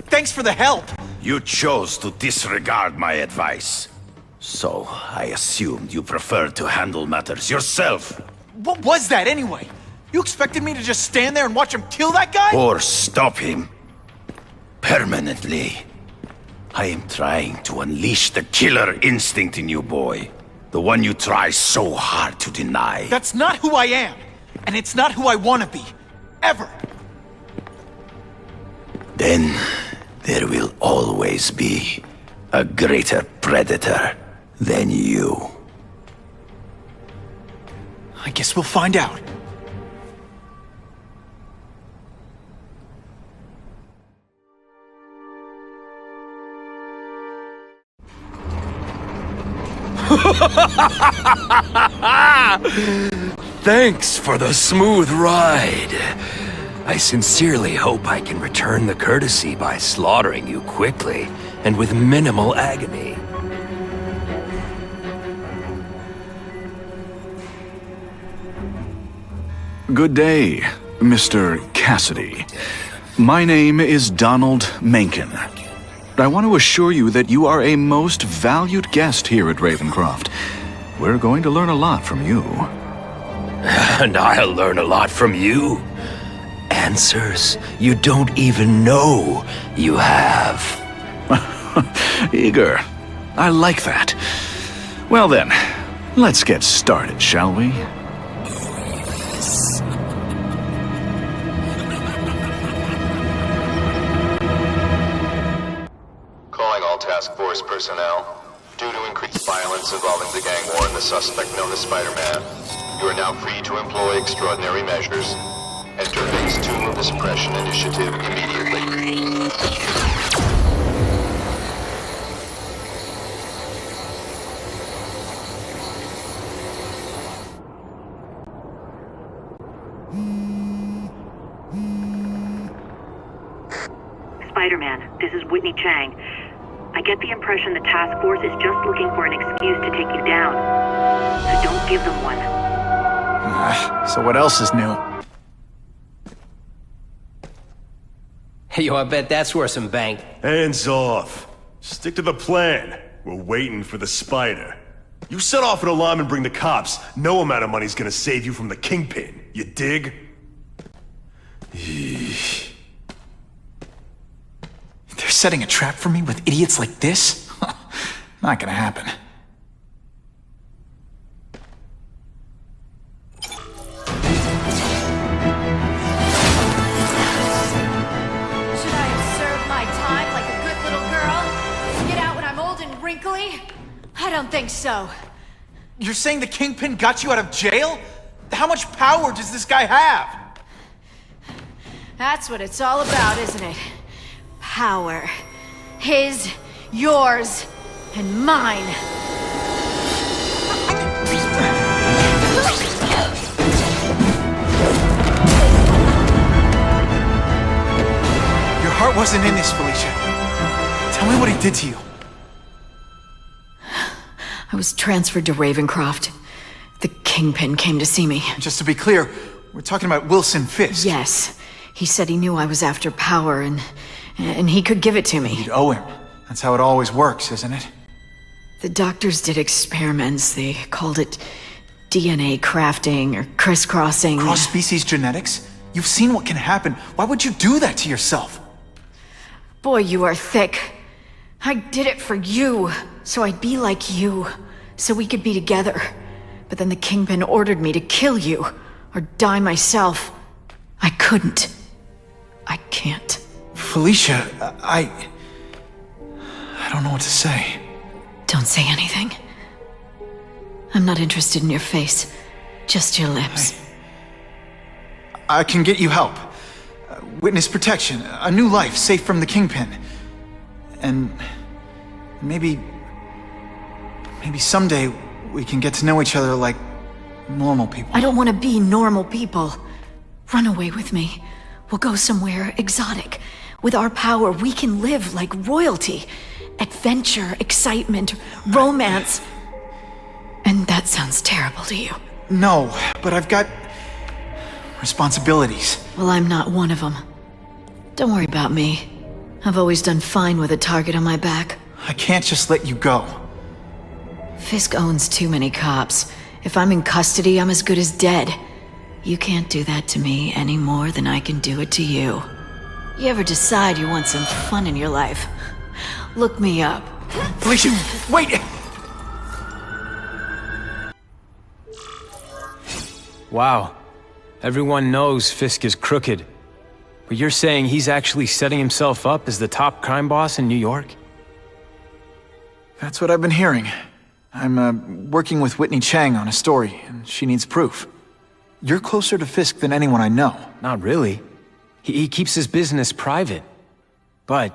Thanks for the help. You chose to disregard my advice. So, I assumed you preferred to handle matters yourself. What was that anyway? You expected me to just stand there and watch him kill that guy? Or stop him. Permanently. I am trying to unleash the killer instinct in you, boy. The one you try so hard to deny. That's not who I am. And it's not who I want to be. Ever. Then, there will always be a greater predator than you. I guess we'll find out. Thanks for the smooth ride. I sincerely hope I can return the courtesy by slaughtering you quickly and with minimal agony. Good day, Mr. Cassidy. My name is Donald Mencken. I want to assure you that you are a most valued guest here at Ravencroft. We're going to learn a lot from you. And I'll learn a lot from you. Answers you don't even know you have. Eager. I like that. Well then, let's get started, shall we? Calling all task force personnel. Due to increased violence involving the gang war and the suspect known as Spider-Man, you are now free to employ extraordinary measures. Enter Phase 2 of the Suppression Initiative immediately. Spider-Man, this is Whitney Chang. I get the impression the task force is just looking for an excuse to take you down. So don't give them one. So what else is new? Hey, yo, I bet that's worth some bank. Hands off. Stick to the plan. We're waiting for the spider. You set off an alarm and bring the cops. No amount of money's gonna save you from the kingpin. You dig? They're setting a trap for me with idiots like this? Not gonna happen. Should I have served my time like a good little girl? Get out when I'm old and wrinkly? I don't think so. You're saying the kingpin got you out of jail? How much power does this guy have? That's what it's all about, isn't it? Power. His, yours, and mine. Your heart wasn't in this, Felicia. Tell me what he did to you. I was transferred to Ravencroft. The kingpin came to see me. Just to be clear, we're talking about Wilson Fisk. Yes. He said he knew I was after power and he could give it to me. You'd owe him. That's how it always works, isn't it? The doctors did experiments. They called it DNA crafting or crisscrossing. Cross-species genetics? You've seen what can happen. Why would you do that to yourself? Boy, you are thick. I did it for you, so I'd be like you, so we could be together. But then the kingpin ordered me to kill you, or die myself. I couldn't. I can't. Felicia, I don't know what to say. Don't say anything. I'm not interested in your face. Just your lips. I can get you help. Witness protection, a new life safe from the kingpin. And maybe someday we can get to know each other like normal people. I don't want to be normal people. Run away with me. We'll go somewhere exotic. With our power, we can live like royalty. Adventure, excitement, romance. And that sounds terrible to you. No, but I've got responsibilities. Well, I'm not one of them. Don't worry about me. I've always done fine with a target on my back. I can't just let you go. Fisk owns too many cops. If I'm in custody, I'm as good as dead. You can't do that to me any more than I can do it to you. You ever decide you want some fun in your life? Look me up. Felicia, wait! Wow. Everyone knows Fisk is crooked. But you're saying he's actually setting himself up as the top crime boss in New York? That's what I've been hearing. I'm working with Whitney Chang on a story, and she needs proof. You're closer to Fisk than anyone I know. Not really. He keeps his business private. But,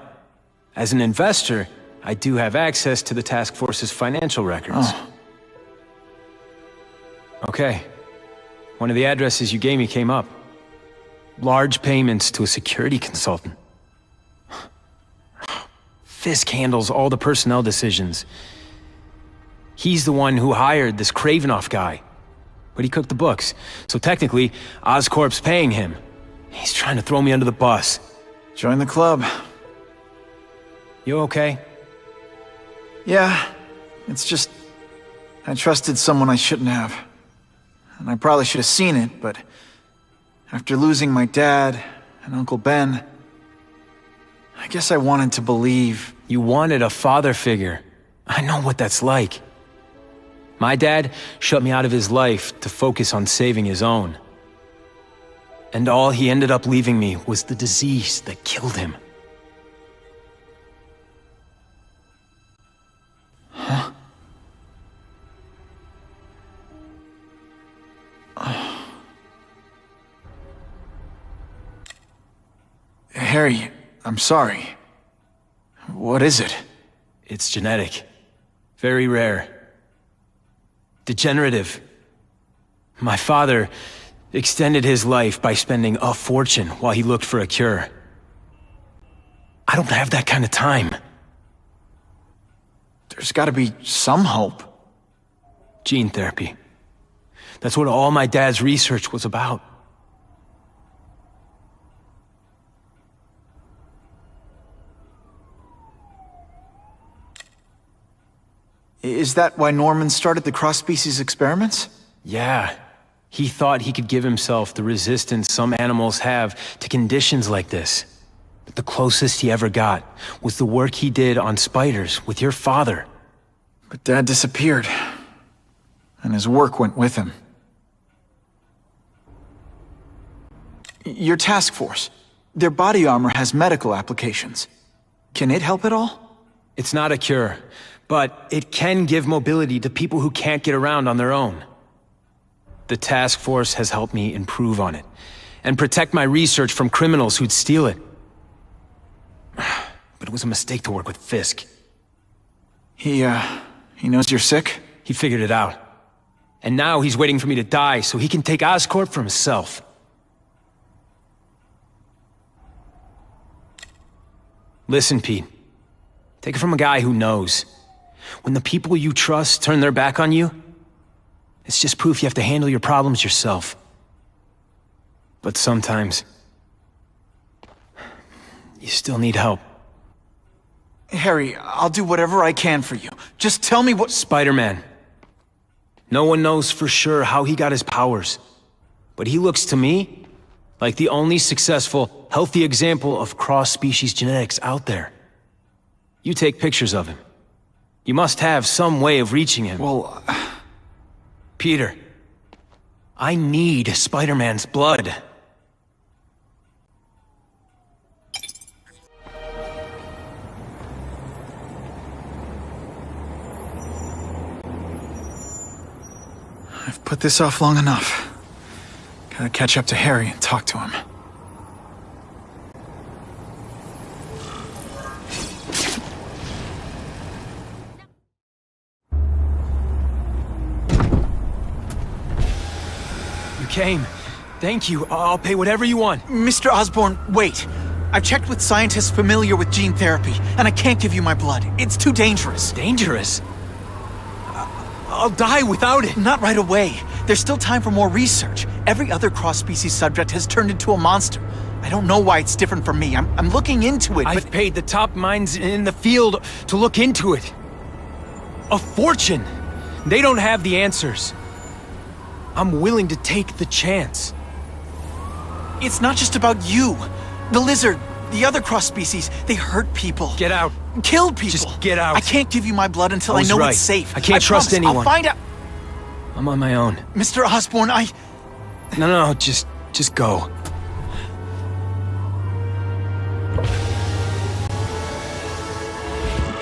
as an investor, I do have access to the task force's financial records. Oh. Okay. One of the addresses you gave me came up. Large payments to a security consultant. Fisk handles all the personnel decisions. He's the one who hired this Kraven guy. But he cooked the books, so technically, Oscorp's paying him. He's trying to throw me under the bus. Join the club. You okay? Yeah, it's just... I trusted someone I shouldn't have. And I probably should have seen it, but... after losing my dad and Uncle Ben... I guess I wanted to believe... You wanted a father figure. I know what that's like. My dad shut me out of his life to focus on saving his own. And all he ended up leaving me was the disease that killed him. Huh? Harry, I'm sorry. What is it? It's genetic. Very rare. Degenerative. My father extended his life by spending a fortune while he looked for a cure. I don't have that kind of time. There's gotta be some hope. Gene therapy. That's what all my dad's research was about. Is that why Norman started the cross-species experiments? Yeah. He thought he could give himself the resistance some animals have to conditions like this. But the closest he ever got was the work he did on spiders with your father. But Dad disappeared. And his work went with him. Your task force. Their body armor has medical applications. Can it help at all? It's not a cure, but it can give mobility to people who can't get around on their own. The task force has helped me improve on it, and protect my research from criminals who'd steal it. But it was a mistake to work with Fisk. He knows you're sick? He figured it out. And now he's waiting for me to die so he can take Oscorp for himself. Listen, Pete. Take it from a guy who knows. When the people you trust turn their back on you, it's just proof you have to handle your problems yourself. But sometimes, you still need help. Harry, I'll do whatever I can for you. Just tell me what— Spider-Man. No one knows for sure how he got his powers. But he looks to me like the only successful, healthy example of cross-species genetics out there. You take pictures of him. You must have some way of reaching him. Well, Peter, I need Spider-Man's blood. I've put this off long enough. Gotta catch up to Harry and talk to him. You came. Thank you. I'll pay whatever you want. Mr. Osborne, wait. I've checked with scientists familiar with gene therapy, and I can't give you my blood. It's too dangerous. Dangerous? I'll die without it. Not right away. There's still time for more research. Every other cross-species subject has turned into a monster. I don't know why it's different from me. I'm looking into it, but— I've paid the top minds in the field to look into it. A fortune. They don't have the answers. I'm willing to take the chance. It's not just about you. The lizard, the other cross-species, they hurt people. Get out. Killed people. Just get out. I can't give you my blood until I know right. it's safe. I can't trust anyone. I'll find out. I'm on my own. Mr. Osborne, No, just go.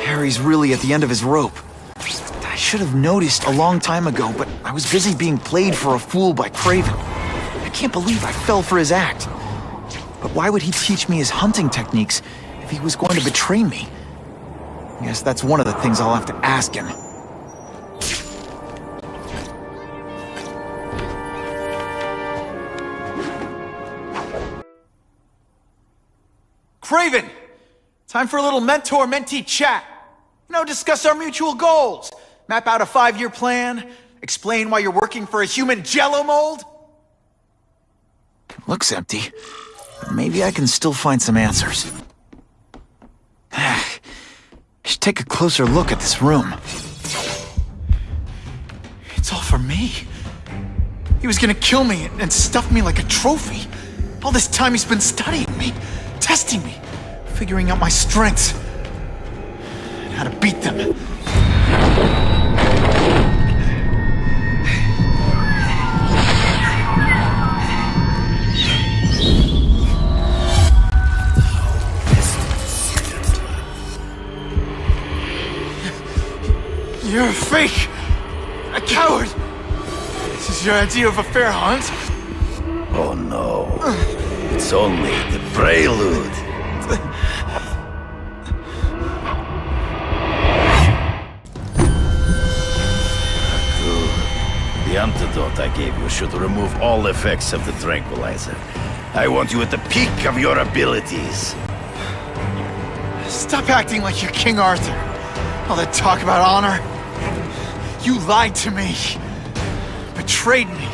Harry's really at the end of his rope. I should have noticed a long time ago, but I was busy being played for a fool by Kraven. I can't believe I fell for his act. But why would he teach me his hunting techniques if he was going to betray me? I guess that's one of the things I'll have to ask him. Kraven! Time for a little mentor-mentee chat. Discuss our mutual goals. Map out a 5-year plan. Explain why you're working for a human jello mold. Looks empty. Maybe I can still find some answers. I should take a closer look at this room. It's all for me. He was gonna kill me and stuff me like a trophy. All this time he's been studying me, testing me, figuring out my strengths, and how to beat them. You're a fake! A coward! This is your idea of a fair hunt? Oh no. It's only the prelude. The antidote I gave you should remove all effects of the tranquilizer. I want you at the peak of your abilities. Stop acting like you're King Arthur. All that talk about honor. You lied to me. Betrayed me.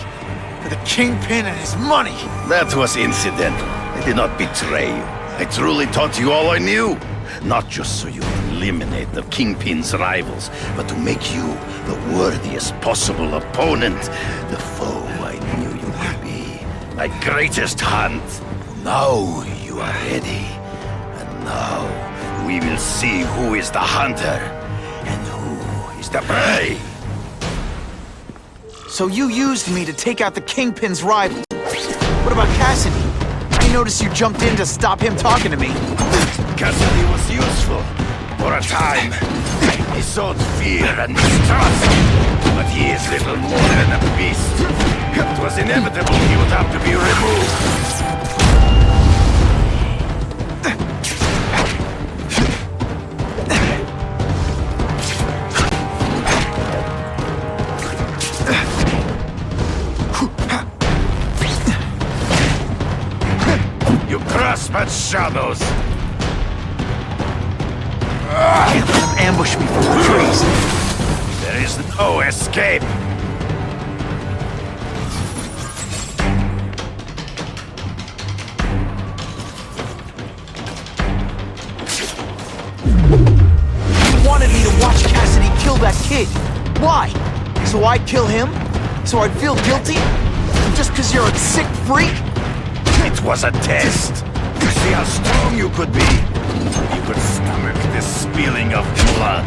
For the kingpin and his money. That was incidental. I did not betray you. I truly taught you all I knew. Not just so you would eliminate the kingpin's rivals, but to make you the worthiest possible opponent. The foe I knew you could be. My greatest hunt. Now you are ready. And now we will see who is the hunter and who is the prey. So you used me to take out the kingpin's rival. What about Cassidy? I noticed you jumped in to stop him talking to me. Cassidy was useful. For a time. He sowed fear and mistrust. But he is little more than a beast. It was inevitable he would have to be removed. You grasp at shadows. Can't let him ambush me from the trees. There is no escape. You wanted me to watch Cassidy kill that kid. Why? So I'd kill him? So I'd feel guilty? Just because you're a sick freak? It was a test. To see how strong you could be. You could stomach the spilling of blood.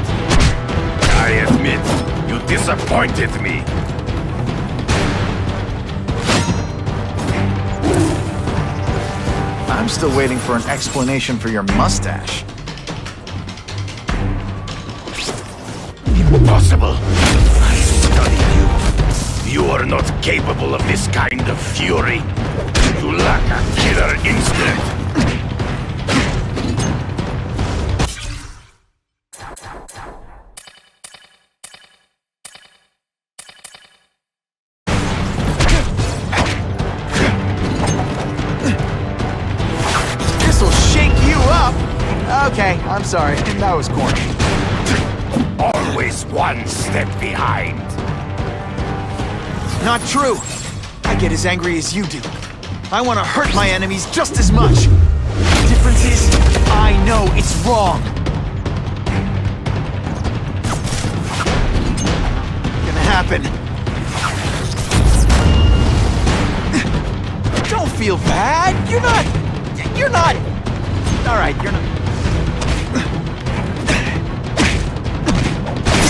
I admit, you disappointed me. I'm still waiting for an explanation for your mustache. Impossible. I studied you. You are not capable of this kind of fury. You lack a killer instinct. This'll shake you up! Okay, I'm sorry. That was corny. Always one step behind. Not true. I get as angry as you do. I want to hurt my enemies just as much. The difference is, I know it's wrong. Gonna happen. Don't feel bad. You're not. All right, you're not.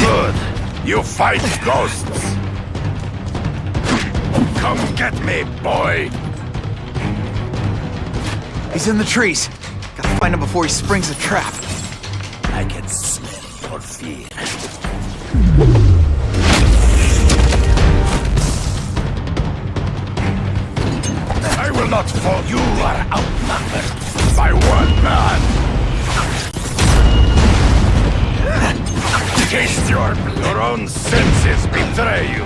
Good. You fight ghosts. Come get me, boy. He's in the trees. Gotta find him before he springs a trap. I can smell your fear. I will not fall. You are outnumbered by one man. Taste your own senses betray you.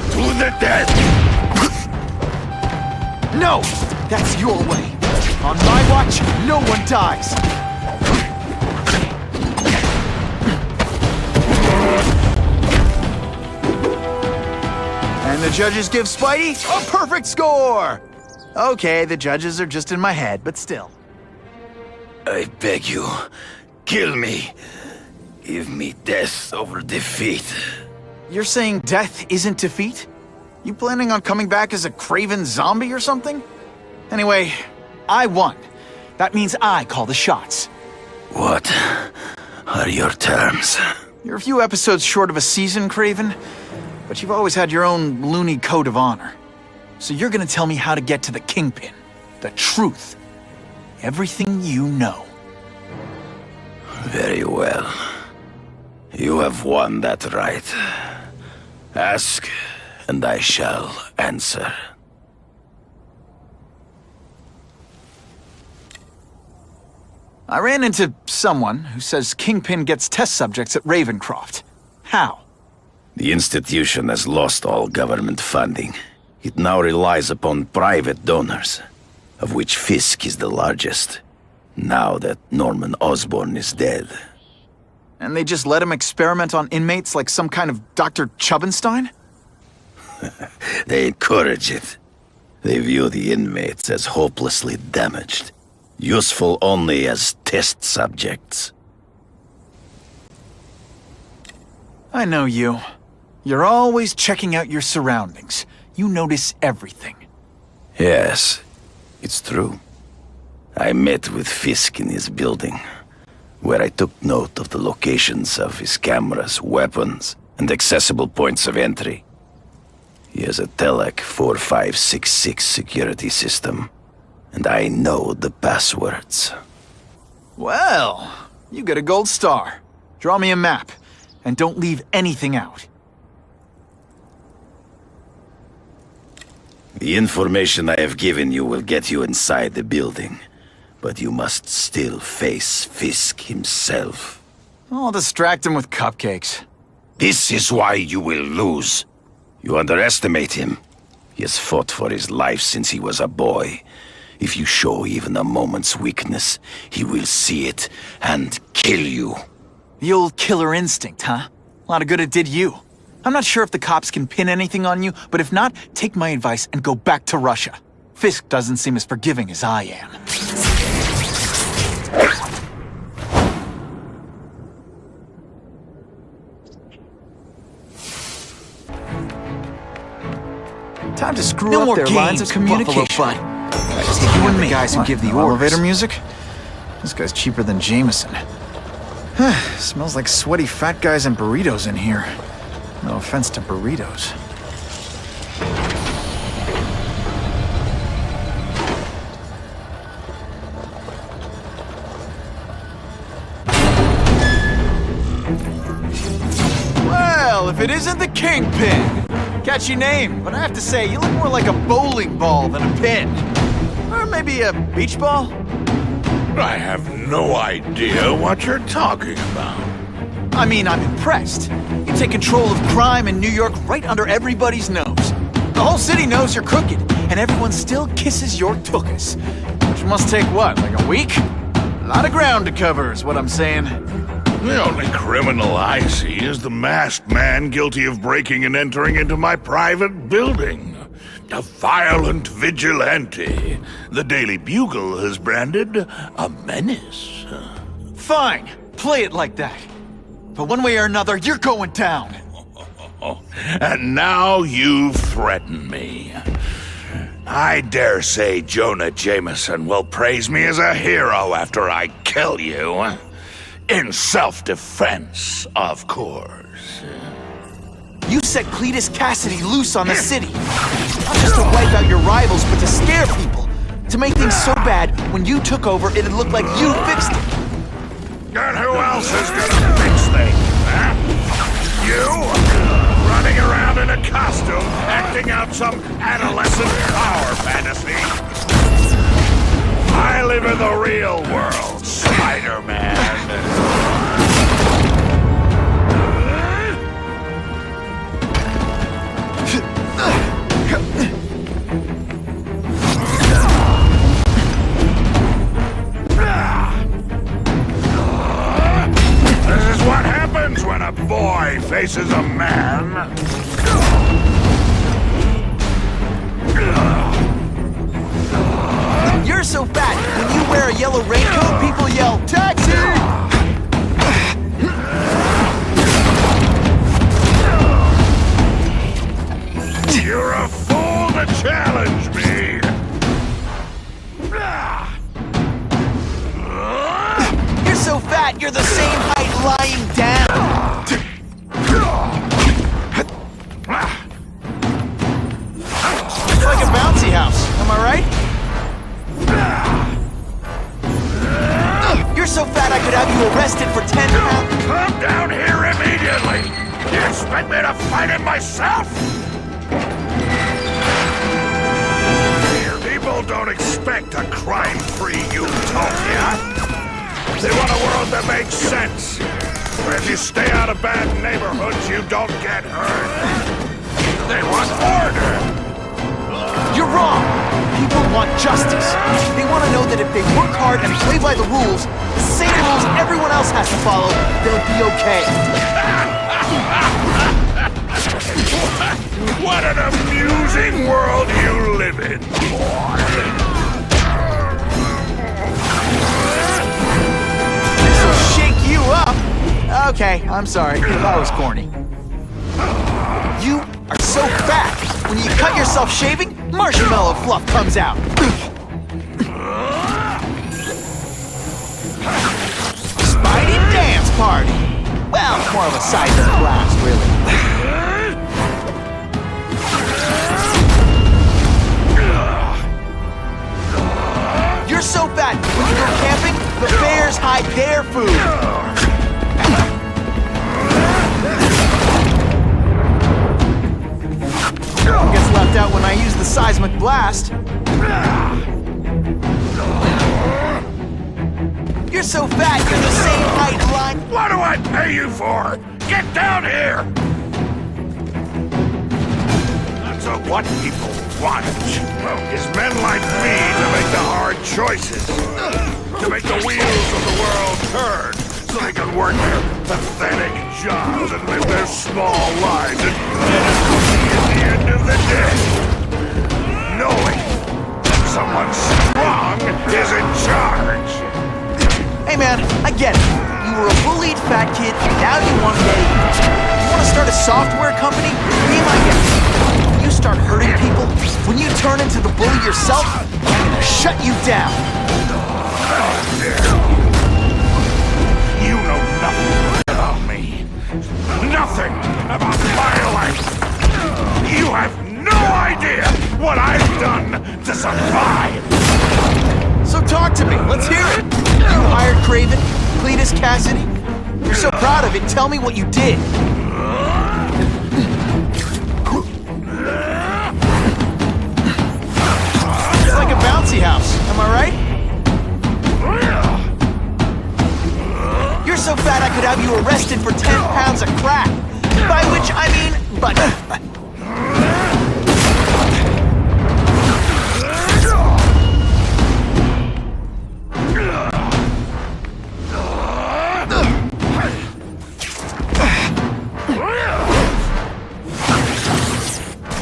To the death! No! That's your way. On my watch, no one dies. And the judges give Spidey a perfect score! Okay, the judges are just in my head, but still. I beg you, kill me. Give me death over defeat. You're saying death isn't defeat? You planning on coming back as a Kraven zombie or something? Anyway, I won. That means I call the shots. What are your terms? You're a few episodes short of a season, Kraven, but you've always had your own loony code of honor. So you're gonna tell me how to get to the Kingpin. The truth. Everything you know. Very well. You have won that right. Ask, and I shall answer. I ran into someone who says Kingpin gets test subjects at Ravencroft. How? The institution has lost all government funding. It now relies upon private donors, of which Fisk is the largest, now that Norman Osborne is dead. And they just let him experiment on inmates like some kind of Dr. Chubenstein? They encourage it. They view the inmates as hopelessly damaged, useful only as test subjects. I know you. You're always checking out your surroundings. You notice everything. Yes, it's true. I met with Fisk in his building, where I took note of the locations of his cameras, weapons, and accessible points of entry. He has a Telec 4566 security system, and I know the passwords. Well, you get a gold star. Draw me a map, and don't leave anything out. The information I have given you will get you inside the building, but you must still face Fisk himself. I'll distract him with cupcakes. This is why you will lose. You underestimate him. He has fought for his life since he was a boy. If you show even a moment's weakness, he will see it and kill you. The old killer instinct, huh? A lot of good it did you. I'm not sure if the cops can pin anything on you, but if not, take my advice and go back to Russia. Fisk doesn't seem as forgiving as I am. Time to screw up their lines of communication. I just take you and the guys who give the orders. Elevator music? This guy's cheaper than Jameson. Smells like sweaty fat guys and burritos in here. No offense to burritos. Well, if it isn't the Kingpin! Catchy name, but I have to say, you look more like a bowling ball than a pin. Or maybe a beach ball? I have no idea what you're talking about. I mean, I'm impressed. You take control of crime in New York right under everybody's nose. The whole city knows you're crooked, and everyone still kisses your tuchus. Which must take what, like a week? A lot of ground to cover is what I'm saying. The only criminal I see is the masked man guilty of breaking and entering into my private building. A violent vigilante. The Daily Bugle has branded a menace. Fine, play it like that. But one way or another, you're going down. And now you've threatened me. I dare say Jonah Jameson will praise me as a hero after I kill you. In self-defense, of course. You set Cletus Cassidy loose on the city. Not just to wipe out your rivals, but to scare people. To make things so bad, when you took over, it'd look like you fixed it. And who else is gonna fix things, huh? You? Running around in a costume, acting out some adolescent power fantasy? I live in the real world, Spiderman. This is what happens when a boy faces a man. You're so fat, when you wear a yellow raincoat, people yell, "Taxi!" You're a fool to challenge me! You're so fat, you're the same height lying down. for 10 pounds? Come down here immediately! You expect me to fight it myself? People don't expect a crime-free utopia. They want a world that makes sense. Where if you stay out of bad neighborhoods, you don't get hurt. They want order. You're wrong! People want justice. They want to know that if they work hard and play by the rules, the same rules everyone else has to follow, they'll be okay. What an amusing world you live in, boy. This'll shake you up. Okay, I'm sorry. That was corny. You are so fat. When you cut yourself shaving, marshmallow fluff comes out. Spidey dance party. Well, more of a seismic blast, really. You're so fat, when you go camping, the bears hide their food. Gets left out when I use the seismic blast. You're so fat, you're the same height line. What do I pay you for? Get down here! So what people want is men like me to make the hard choices. To make the wheels of the world turn so they can work their pathetic jobs and live their small lives and get a cookie at the end of the day. Knowing that someone strong is in charge. Hey man, I get it. You were a bullied fat kid, and now you want to get even. You want to start a software company? Be my guest. When you start hurting people, when you turn into the bully yourself, I'm gonna shut you down. You know nothing about me. Nothing about my life. You have no idea what I've done to survive. So talk to me. Let's hear it. You hired Kraven, Cletus Cassidy. You're so proud of it. Tell me what you did. It's like a bouncy house. Am I right? You're so fat I could have you arrested for 10 pounds of crack. By which I mean, but...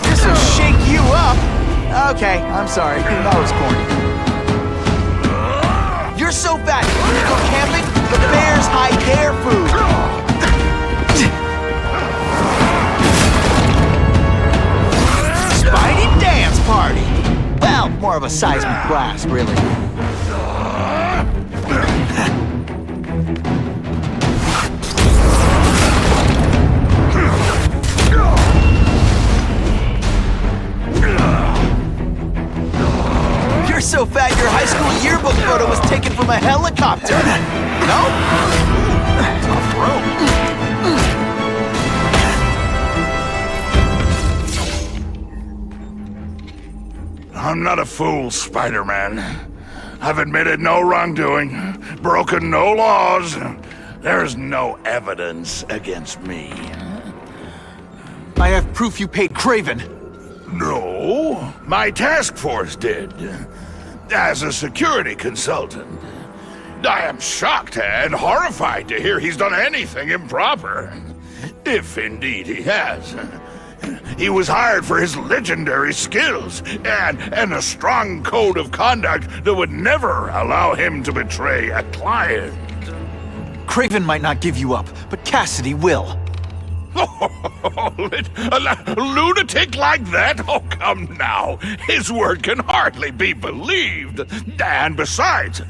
This'll shake you up. Okay, I'm sorry. That was corny. You're so fat. When you go camping, the bears hide their food. Spidey dance party. Well, more of a seismic blast, really. You're so fat your high school yearbook photo was taken from a helicopter. No? Tough room. I'm not a fool, Spider-Man. I've admitted no wrongdoing, broken no laws. There's no evidence against me. I have proof you paid Kraven. No, my task force did. As a security consultant. I am shocked and horrified to hear he's done anything improper. If indeed he has. He was hired for his legendary skills and a strong code of conduct that would never allow him to betray a client. Kraven might not give you up, but Cassidy will. A lunatic like that? Oh, come now. His word can hardly be believed. And besides,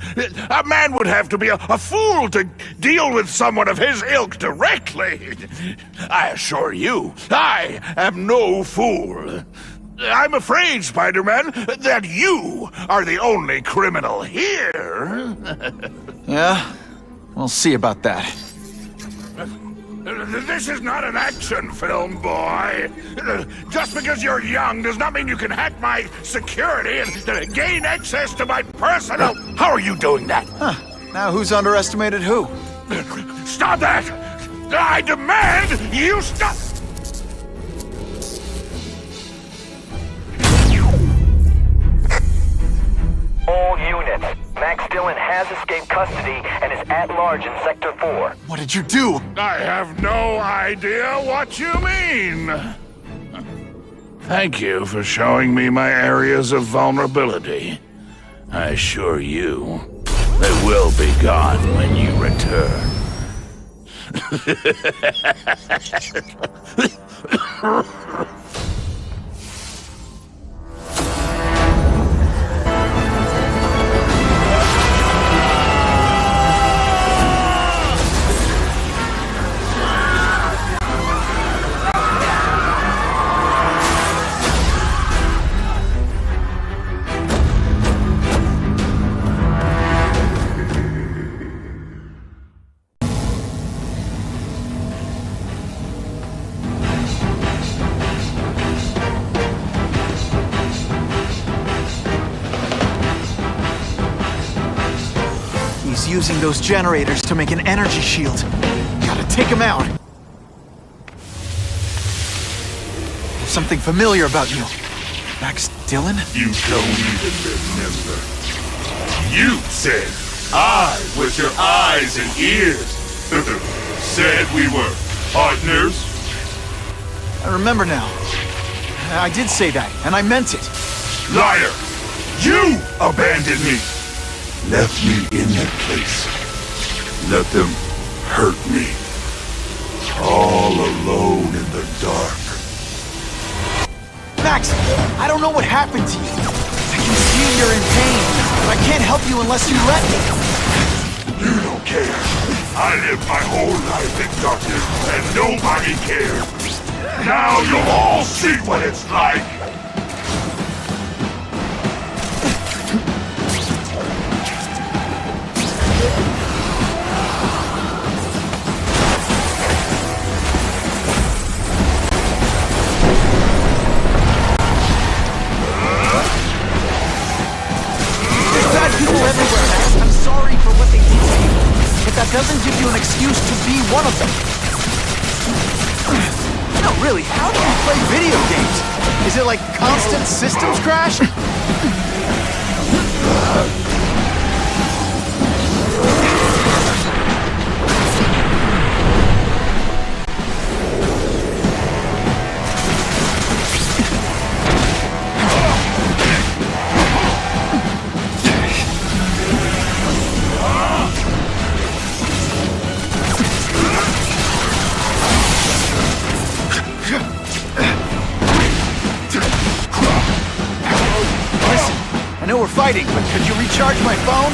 a man would have to be a fool to deal with someone of his ilk directly. I assure you, I am no fool. I'm afraid, Spider-Man, that you are the only criminal here. Yeah? We'll see about that. This is not an action film, boy. Just because you're young does not mean you can hack my security and gain access to my personal... How are you doing that? Huh. Now who's underestimated who? Stop that! I demand you stop! All units. Max Dillon has escaped custody and is at large in Sector 4. What did you do? I have no idea what you mean. Thank you for showing me my areas of vulnerability. I assure you, they will be gone when you return. He's using those generators to make an energy shield. Gotta take him out. There's something familiar about you. Max Dillon? You don't even remember. You said I was your eyes and ears. Said we were partners. I remember now. I did say that, and I meant it. Liar! You abandoned me! Left me in that place. Let them hurt me. All alone in the dark. Max, I don't know what happened to you. I can see you're in pain, but I can't help you unless you let me. You don't care. I lived my whole life in darkness, and nobody cared. Now you'll all see what it's like. People everywhere, Max. I'm sorry for what they did to you, but that doesn't give you an excuse to be one of them. No, really, how do you play video games? Is it like constant systems crash? I know we're fighting, but could you recharge my phone?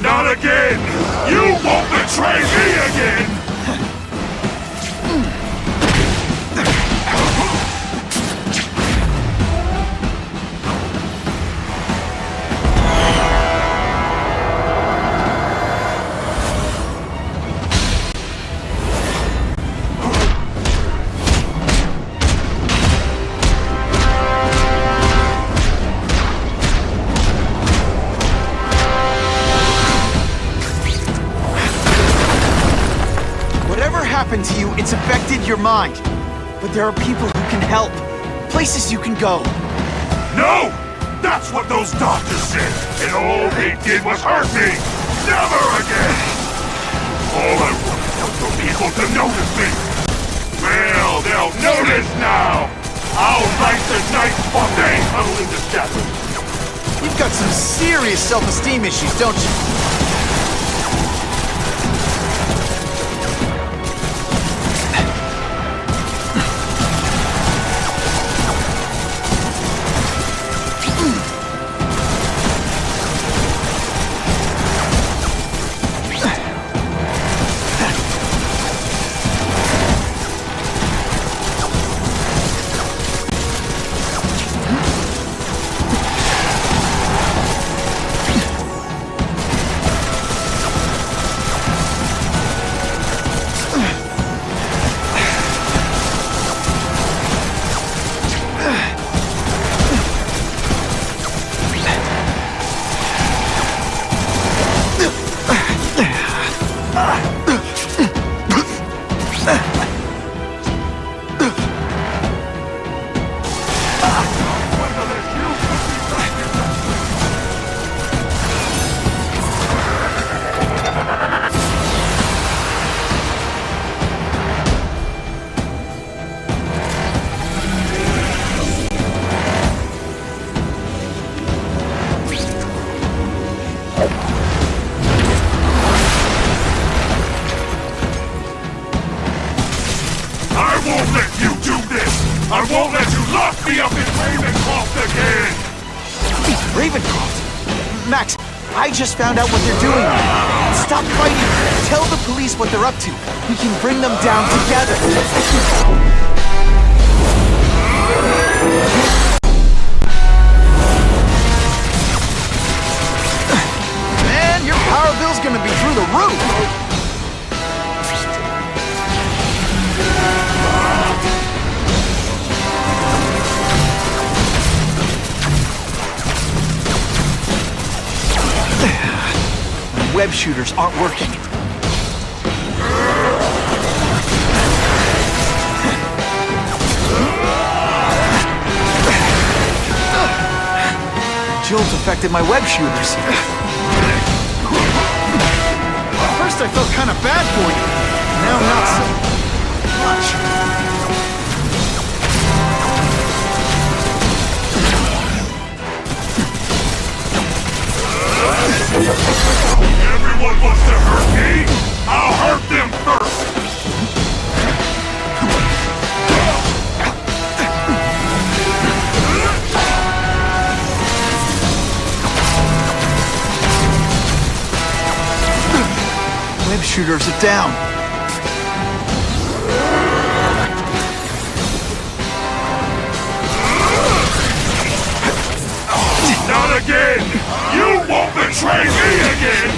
Not again! You won't betray me again! Happened to you, it's affected your mind. But there are people who can help. Places you can go. No! That's what those doctors said, and all they did was hurt me! Never again! All I wanted was for people to notice me! Well, they'll notice now! I'll light the night while they huddle in the shadows! You've got some serious self-esteem issues, don't you? I won't let you do this! I won't let you lock me up in Ravencroft again! Ravencroft? Max, I just found out what they're doing. Stop fighting! Tell the police what they're up to. We can bring them down together. Man, your power bill's gonna be through the roof! Web shooters aren't working. Jolts affected my web shooters. First I felt kind of bad for you. Now not so much. Everyone wants to hurt me? I'll hurt them first! Web shooters are down. Not again! You won't betray me again!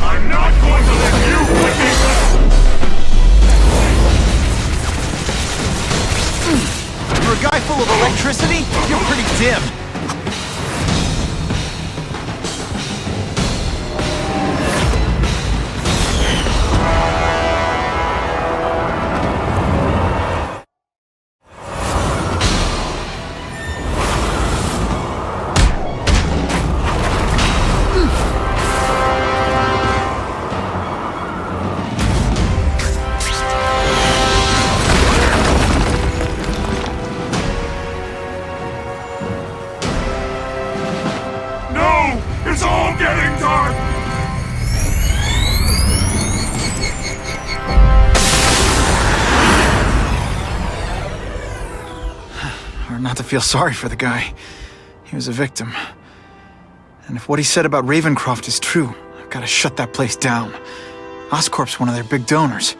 I'm not going to let you put me down! For a guy full of electricity, you're pretty dim. It's all getting dark! Hard not to feel sorry for the guy. He was a victim. And if what he said about Ravencroft is true, I've got to shut that place down. Oscorp's one of their big donors.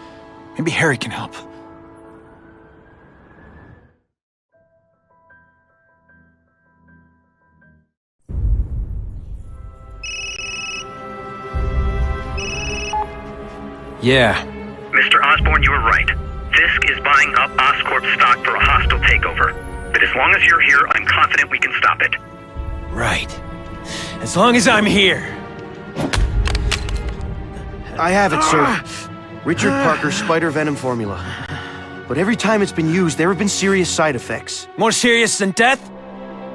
Maybe Harry can help. Yeah. Mr. Osborne, you were right. Fisk is buying up Oscorp stock for a hostile takeover. But as long as you're here, I'm confident we can stop it. Right. As long as I'm here. I have it, sir. Richard Parker's spider venom formula. But every time it's been used, there have been serious side effects. More serious than death?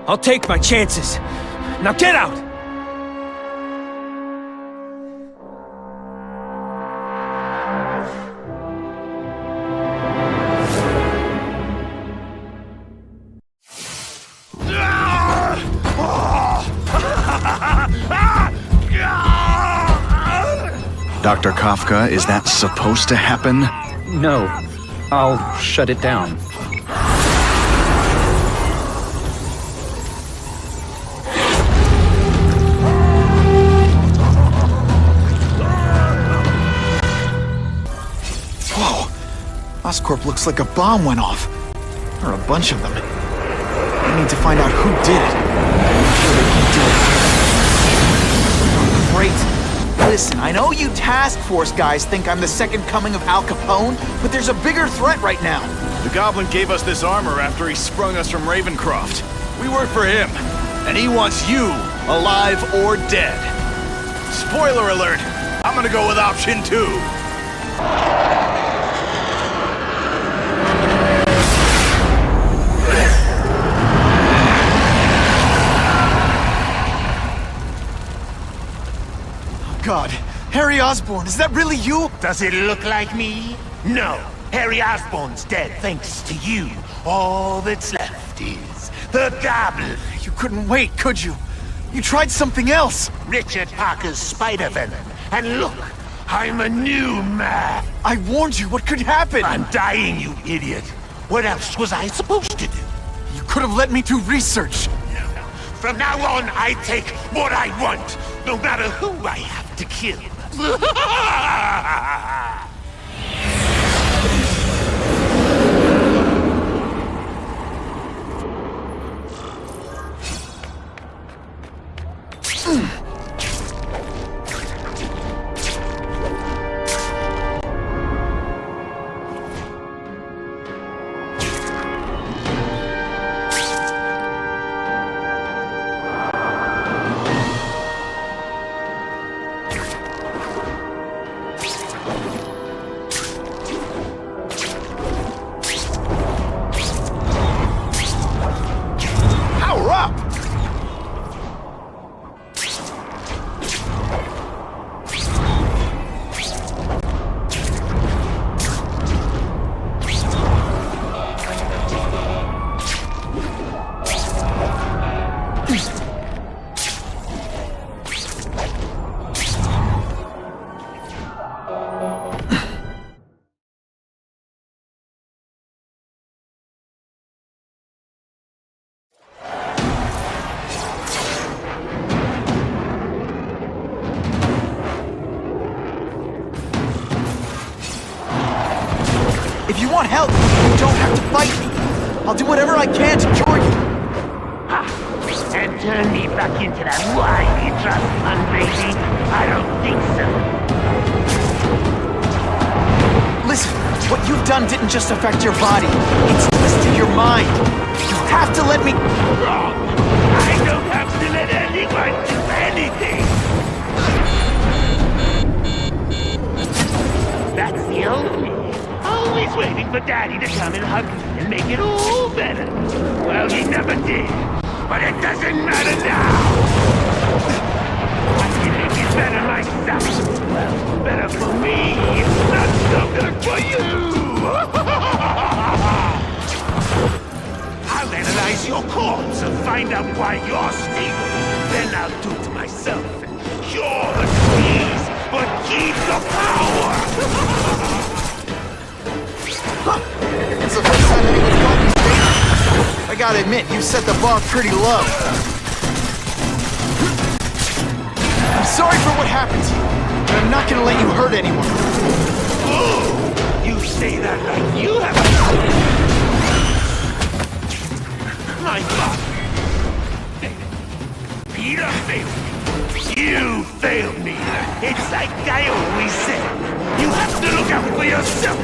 I'll take my chances. Now get out! Dr. Kafka, is that supposed to happen? No. I'll shut it down. Whoa! Oscorp looks like a bomb went off. Or a bunch of them. I need to find out who did it. I'm sure they can do it. Great. Listen, I know you task force guys think I'm the second coming of Al Capone, but there's a bigger threat right now. The Goblin gave us this armor after he sprung us from Ravencroft. We work for him, and he wants you alive or dead. Spoiler alert, I'm gonna go with option 2. Harry Osborne, is that really you? Does it look like me? No. Harry Osborne's dead thanks to you. All that's left is the Goblin. You couldn't wait, could you? You tried something else. Richard Parker's spider venom. And look, I'm a new man. I warned you, what could happen? I'm dying, you idiot. What else was I supposed to do? You could have let me do research. From now on, I take what I want, no matter who I have to kill. If you want help, you don't have to fight me. I'll do whatever I can to cure you. And turn me back into that whiny trust fund, baby? I don't think so. Listen, what you've done didn't just affect your body. It's twisted your mind. You have to let me... Wrong! I don't have to let anyone do anything! That's the old me. Always waiting for Daddy to come and hug me and make it all better. Well, he never did. But it doesn't matter now! I can make it better myself. Well, better for me, not so good for you! I'll analyze your corpse and find out why you're stable. Then I'll do it to myself and cure the disease, but keep the power! It's the first time anyone's called me stable. I gotta admit, you set the bar pretty low. I'm sorry for what happened to you, but I'm not gonna let you hurt anyone. Oh, you say that like you have my father. Peter failed me. You failed me. It's like I always said. You have to look out for yourself.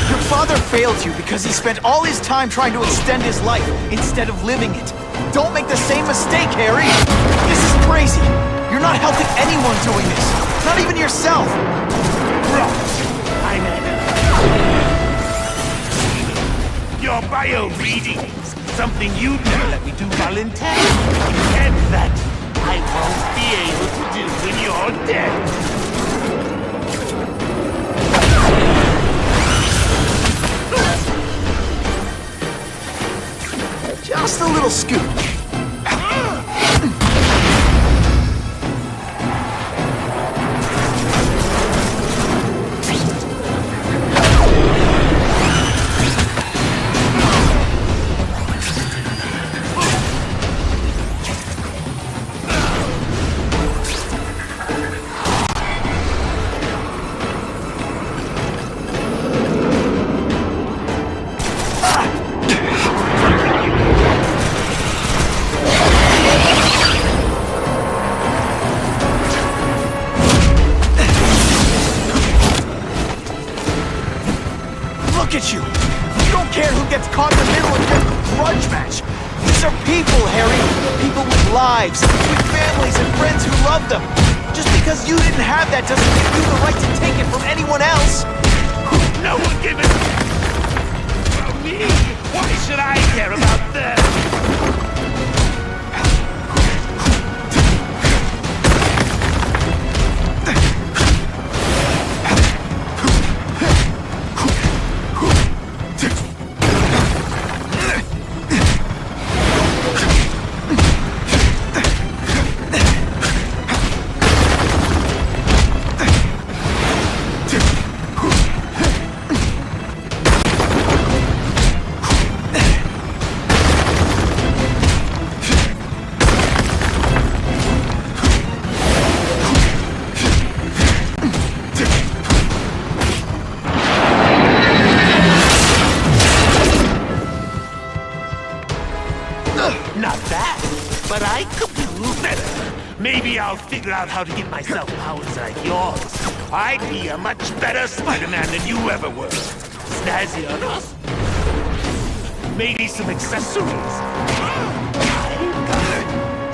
Your father failed you because he spent all his time trying to extend his life instead of living it. Don't make the same mistake, Harry! This is crazy! You're not helping anyone doing this! Not even yourself! Wrong! I'm your bio readings, something you'd never let me do voluntarily, and that I won't be able to do when you're dead. Just a little scoop. Look at you! You don't care who gets caught in the middle of your grudge match! These are people, Harry! People with lives, with families and friends who love them! Just because you didn't have that doesn't give you the right to take it from anyone else! No one gave it to me! Why should I care about them? but I could do better. Maybe I'll figure out how to give myself powers like yours. I'd be a much better Spider-Man than you ever were. Snazzy on us? Maybe some accessories.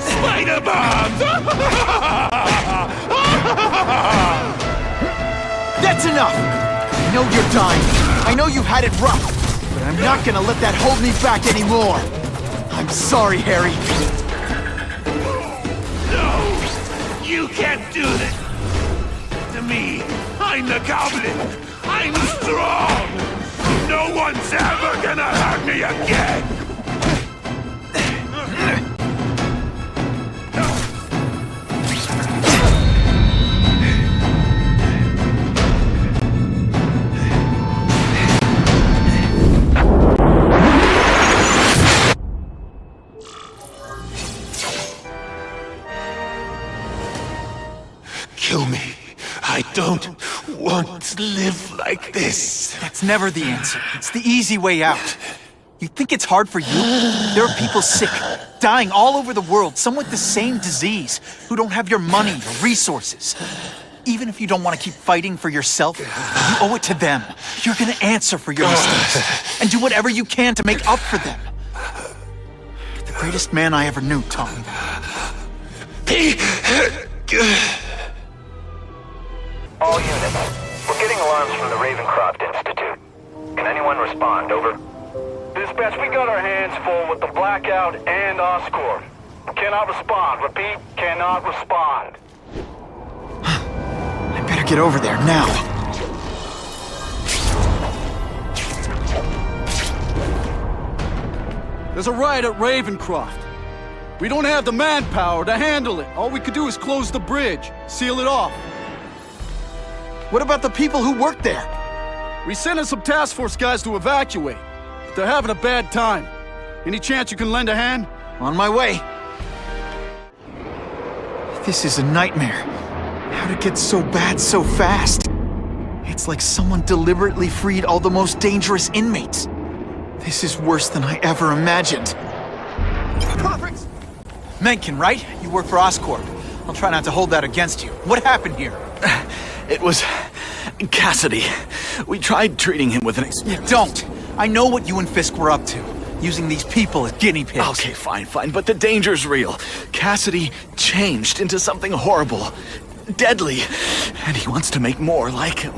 Spider bombs! That's enough! I know you're dying. I know you've had it rough. But I'm not gonna let that hold me back anymore. I'm sorry, Harry. No! You can't do this! To me, I'm the Goblin! I'm strong! No one's ever gonna hurt me again! Kill me. I don't want to live like this. That's never the answer. It's the easy way out. You think it's hard for you? There are people sick, dying all over the world, some with the same disease, who don't have your money or resources. Even if you don't want to keep fighting for yourself, you owe it to them. You're gonna answer for your mistakes, and do whatever you can to make up for them. You're the greatest man I ever knew, Tom. All units, we're getting alarms from the Ravencroft Institute. Can anyone respond? Over. Dispatch, we got our hands full with the blackout and Oscorp. Cannot respond. Repeat, cannot respond. I better get over there now. There's a riot at Ravencroft. We don't have the manpower to handle it. All we could do is close the bridge, seal it off. What about the people who work there? We sent in some task force guys to evacuate, but they're having a bad time. Any chance you can lend a hand? On my way. This is a nightmare. How'd it get so bad so fast? It's like someone deliberately freed all the most dangerous inmates. This is worse than I ever imagined. Perfect! Mencken, right? You work for Oscorp. I'll try not to hold that against you. What happened here? It was Cassidy. We tried treating him with an experiment. Don't! I know what you and Fisk were up to. Using these people as guinea pigs. Okay, fine, but the danger's real. Cassidy changed into something horrible, deadly, and he wants to make more like him.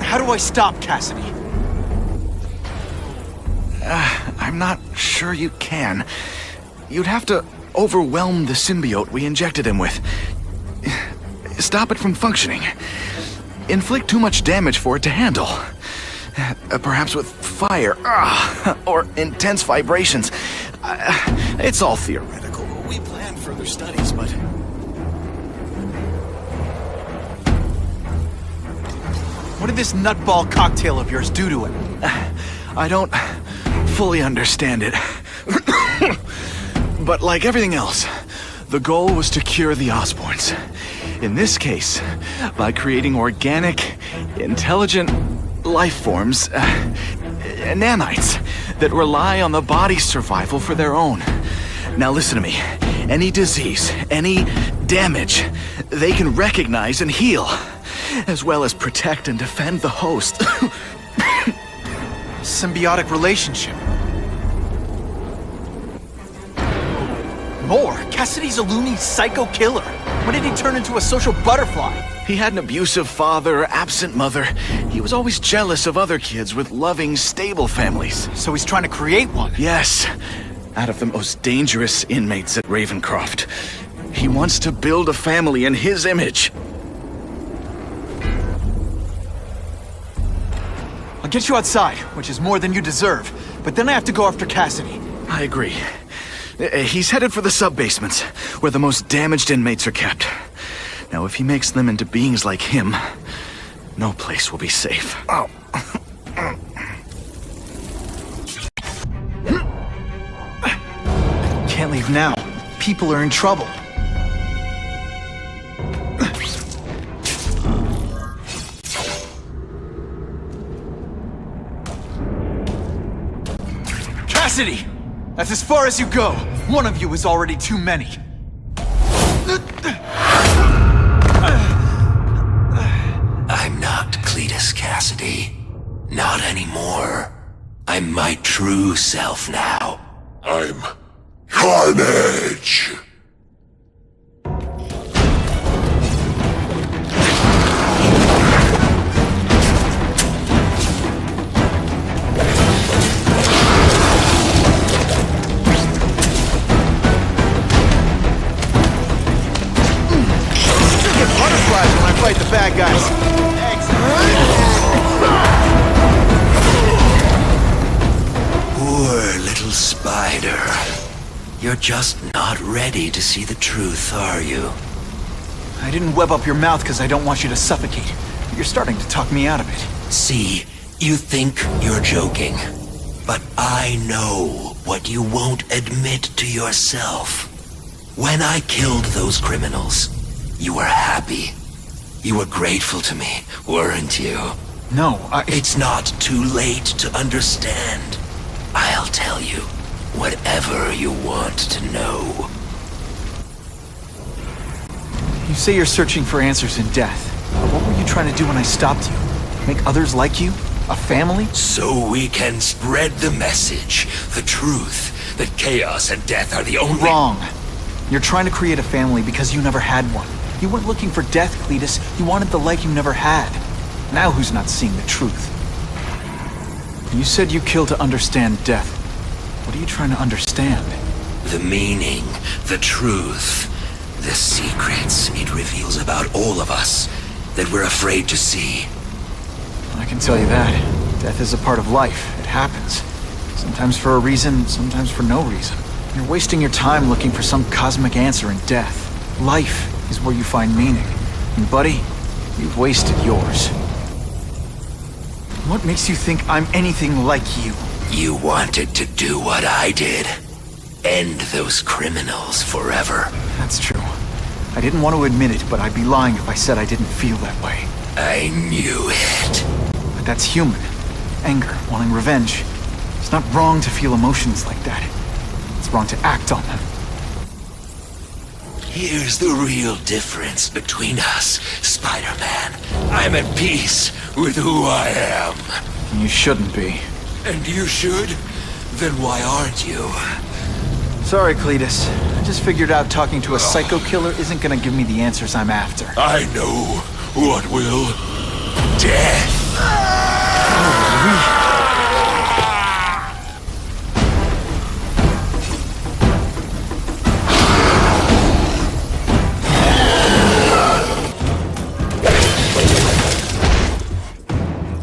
How do I stop Cassidy? I'm not sure you can. You'd have to overwhelm the symbiote we injected him with. Stop it from functioning. Inflict too much damage for it to handle. Perhaps with fire, or intense vibrations. It's all theoretical. We planned further studies, but... What did this nutball cocktail of yours do to him? I don't fully understand it. But like everything else, the goal was to cure the Osbornes. In this case, by creating organic, intelligent life forms, nanites, that rely on the body's survival for their own. Now listen to me. Any disease, any damage, they can recognize and heal, as well as protect and defend the host. Symbiotic relationship. More? Cassidy's a loony psycho killer. When did he turn into a social butterfly? He had an abusive father, absent mother. He was always jealous of other kids with loving, stable families. So he's trying to create one? Yes. Out of the most dangerous inmates at Ravencroft. He wants to build a family in his image. I'll get you outside, which is more than you deserve. But then I have to go after Cassidy. I agree. He's headed for the sub-basements, where the most damaged inmates are kept. Now, if he makes them into beings like him, no place will be safe. Oh. Can't leave now. People are in trouble. Cassidy! That's as far as you go. One of you is already too many. I'm not Cletus Cassidy. Not anymore. I'm my true self now. I'm Carnage! Butterflies when I fight the bad guys. Poor little spider. You're just not ready to see the truth, are you? I didn't web up your mouth because I don't want you to suffocate. You're starting to talk me out of it. See, you think you're joking. But I know what you won't admit to yourself. When I killed those criminals, you were happy. You were grateful to me, weren't you? No, It's not too late to understand. I'll tell you whatever you want to know. You say you're searching for answers in death. But what were you trying to do when I stopped you? Make others like you? A family? So we can spread the message, the truth, that chaos and death are the only— Wrong. You're trying to create a family because you never had one. You weren't looking for death, Cletus. You wanted the life you never had. Now who's not seeing the truth? You said you killed to understand death. What are you trying to understand? The meaning, the truth, the secrets it reveals about all of us that we're afraid to see. I can tell you that. Death is a part of life. It happens. Sometimes for a reason, sometimes for no reason. You're wasting your time looking for some cosmic answer in death. Life is where you find meaning. And buddy, you've wasted yours. What makes you think I'm anything like you? You wanted to do what I did. End those criminals forever. That's true. I didn't want to admit it, but I'd be lying if I said I didn't feel that way. I knew it. But that's human. Anger, wanting revenge. It's not wrong to feel emotions like that. It's wrong to act on them. Here's the real difference between us, Spider-Man. I'm at peace with who I am. You shouldn't be. And you should? Then why aren't you? Sorry, Cletus. I just figured out talking to a psycho killer isn't gonna give me the answers I'm after. I know what will. Death!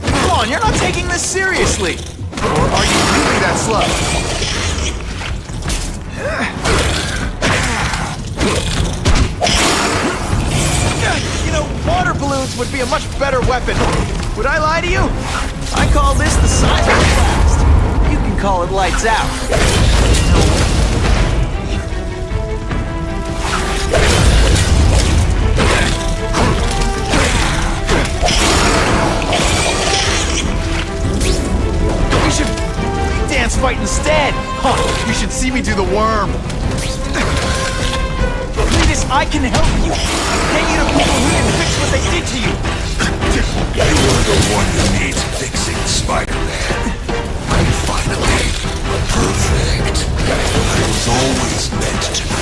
Come on, you're not taking this seriously! Or are you really that slow? You know, water balloons would be a much better weapon. Would I lie to you? I call this the seismic blast. You can call it lights out. We should dance fight instead. Huh, you should see me do the worm. Cletus, I can help you. Get you to people who can fix what they did to you. You are the one who needs fixing, Spider-Man. I'm finally perfect. I was always meant to be.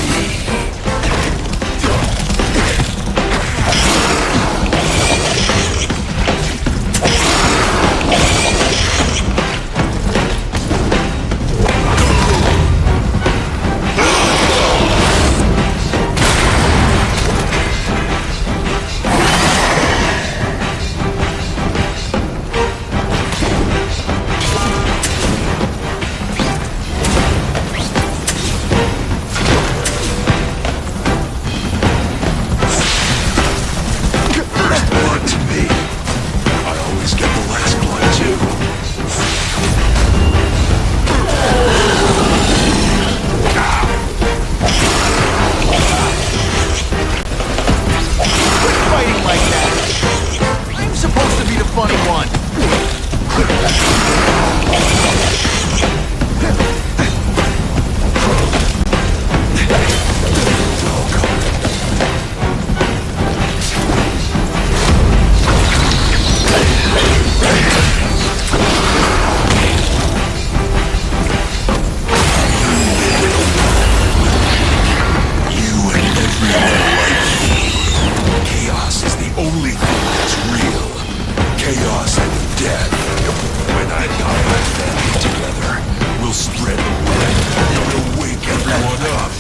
spread the word, and it'll wake everyone up.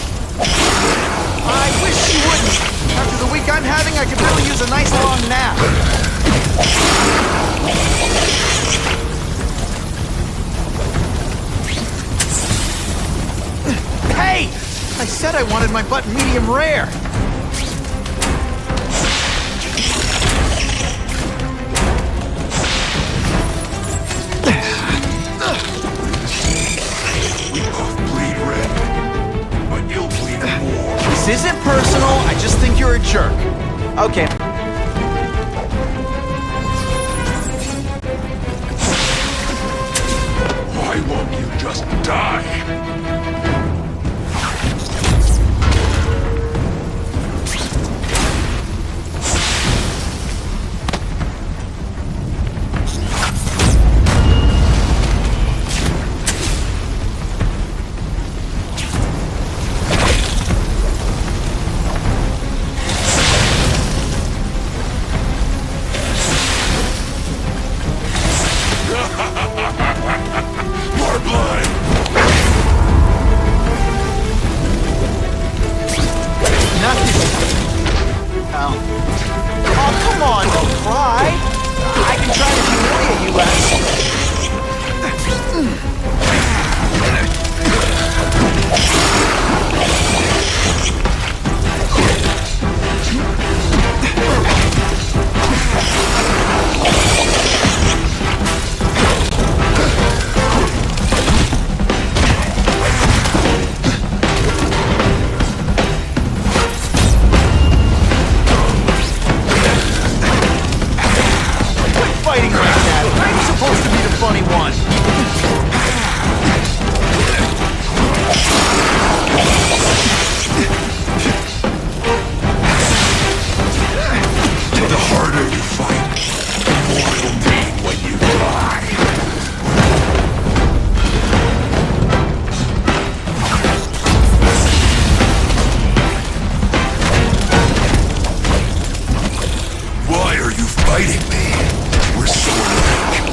I wish you wouldn't. After the week I'm having, I could really use a nice long nap. Hey! I said I wanted my butt medium rare. We both bleed red, but you'll bleed more. This isn't personal, I just think you're a jerk. Okay. Why won't you just die? More blood! Nothing. Oh. Oh, come on, don't cry. I can try to humiliate you less. Fighting like that. I'm supposed to be the funny one. The harder you fight, the more it'll mean when you die. Why are you fighting me? We're so alike.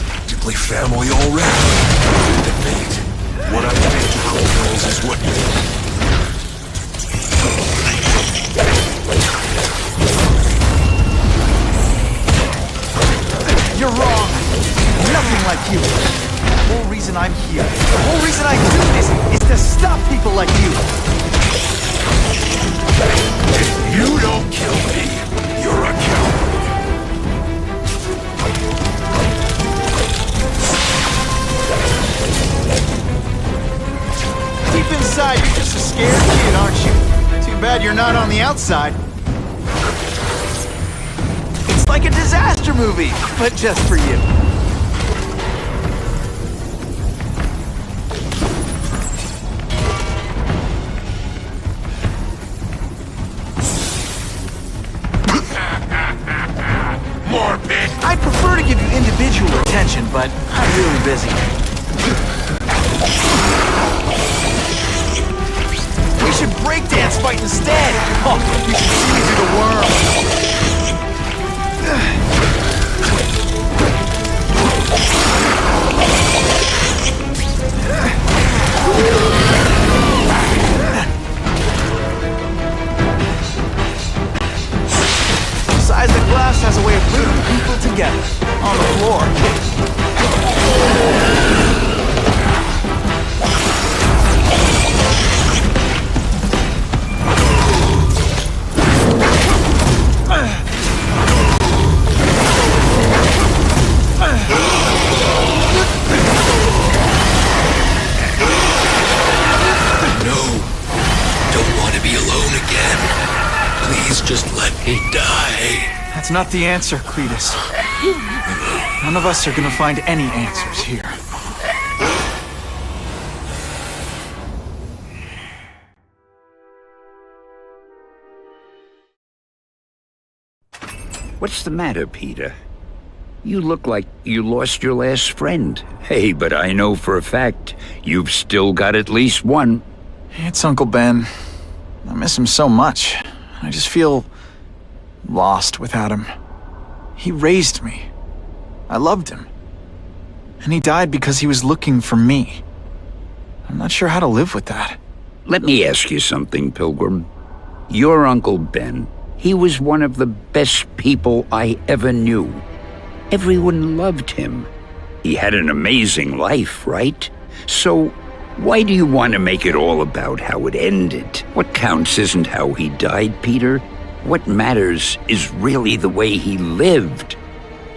Practically family already. Mate, what I did to criminals is what You're wrong. Nothing like you. The whole reason I'm here, the whole reason I do this is to stop people like you. If you don't kill me, you're a coward. Deep inside, you're just a scared kid, aren't you? Too bad you're not on the outside. It's like a disaster movie, but just for you. More bit. I'd prefer to give you individual attention, but I'm really busy. We should breakdance fight instead. Oh, you should see me do the worm. Seismic blast has a way of bringing people together on the floor. Just let me die. That's not the answer, Cletus. None of us are gonna find any answers here. What's the matter, Peter? You look like you lost your last friend. Hey, but I know for a fact you've still got at least one. It's Uncle Ben. I miss him so much. I just feel lost without him. He raised me. I loved him. And he died because he was looking for me. I'm not sure how to live with that. Let me ask you something, Pilgrim. Your Uncle Ben, he was one of the best people I ever knew. Everyone loved him. He had an amazing life, right? So, why do you want to make it all about how it ended? What counts isn't how he died, Peter. What matters is really the way he lived.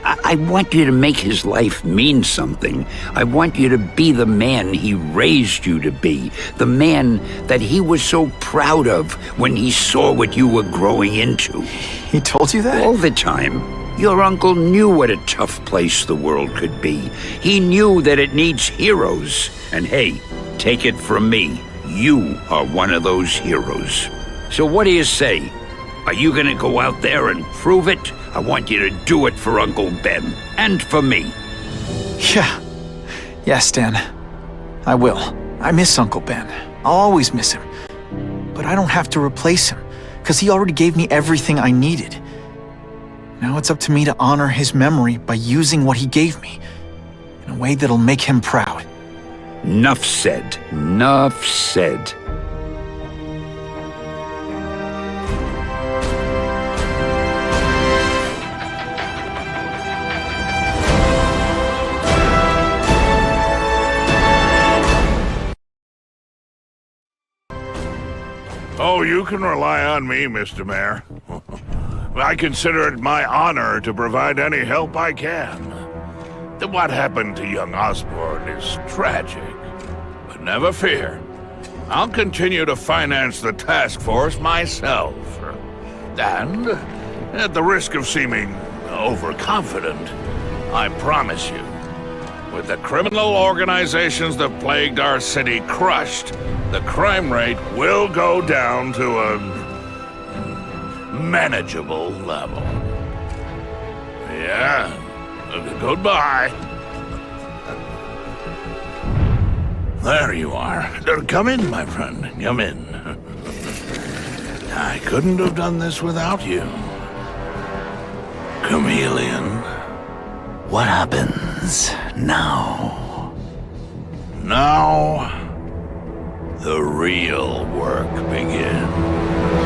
I want you to make his life mean something. I want you to be the man he raised you to be. The man that he was so proud of when he saw what you were growing into. He told you that? All the time. Your uncle knew what a tough place the world could be. He knew that it needs heroes. And hey, take it from me, you are one of those heroes. So what do you say? Are you gonna go out there and prove it? I want you to do it for Uncle Ben, and for me. Yeah. Yes, Dan. I will. I miss Uncle Ben. I'll always miss him. But I don't have to replace him, because he already gave me everything I needed. Now it's up to me to honor his memory by using what he gave me, in a way that'll make him proud. Nuff said. Nuff said. Oh, you can rely on me, Mr. Mayor. I consider it my honor to provide any help I can. What happened to young Osborne is tragic, but never fear. I'll continue to finance the task force myself. And, at the risk of seeming overconfident, I promise you, with the criminal organizations that plagued our city crushed, the crime rate will go down to a manageable level. Yeah, goodbye. There you are. Come in, my friend. Come in. I couldn't have done this without you. Chameleon. What happens now? Now, the real work begins.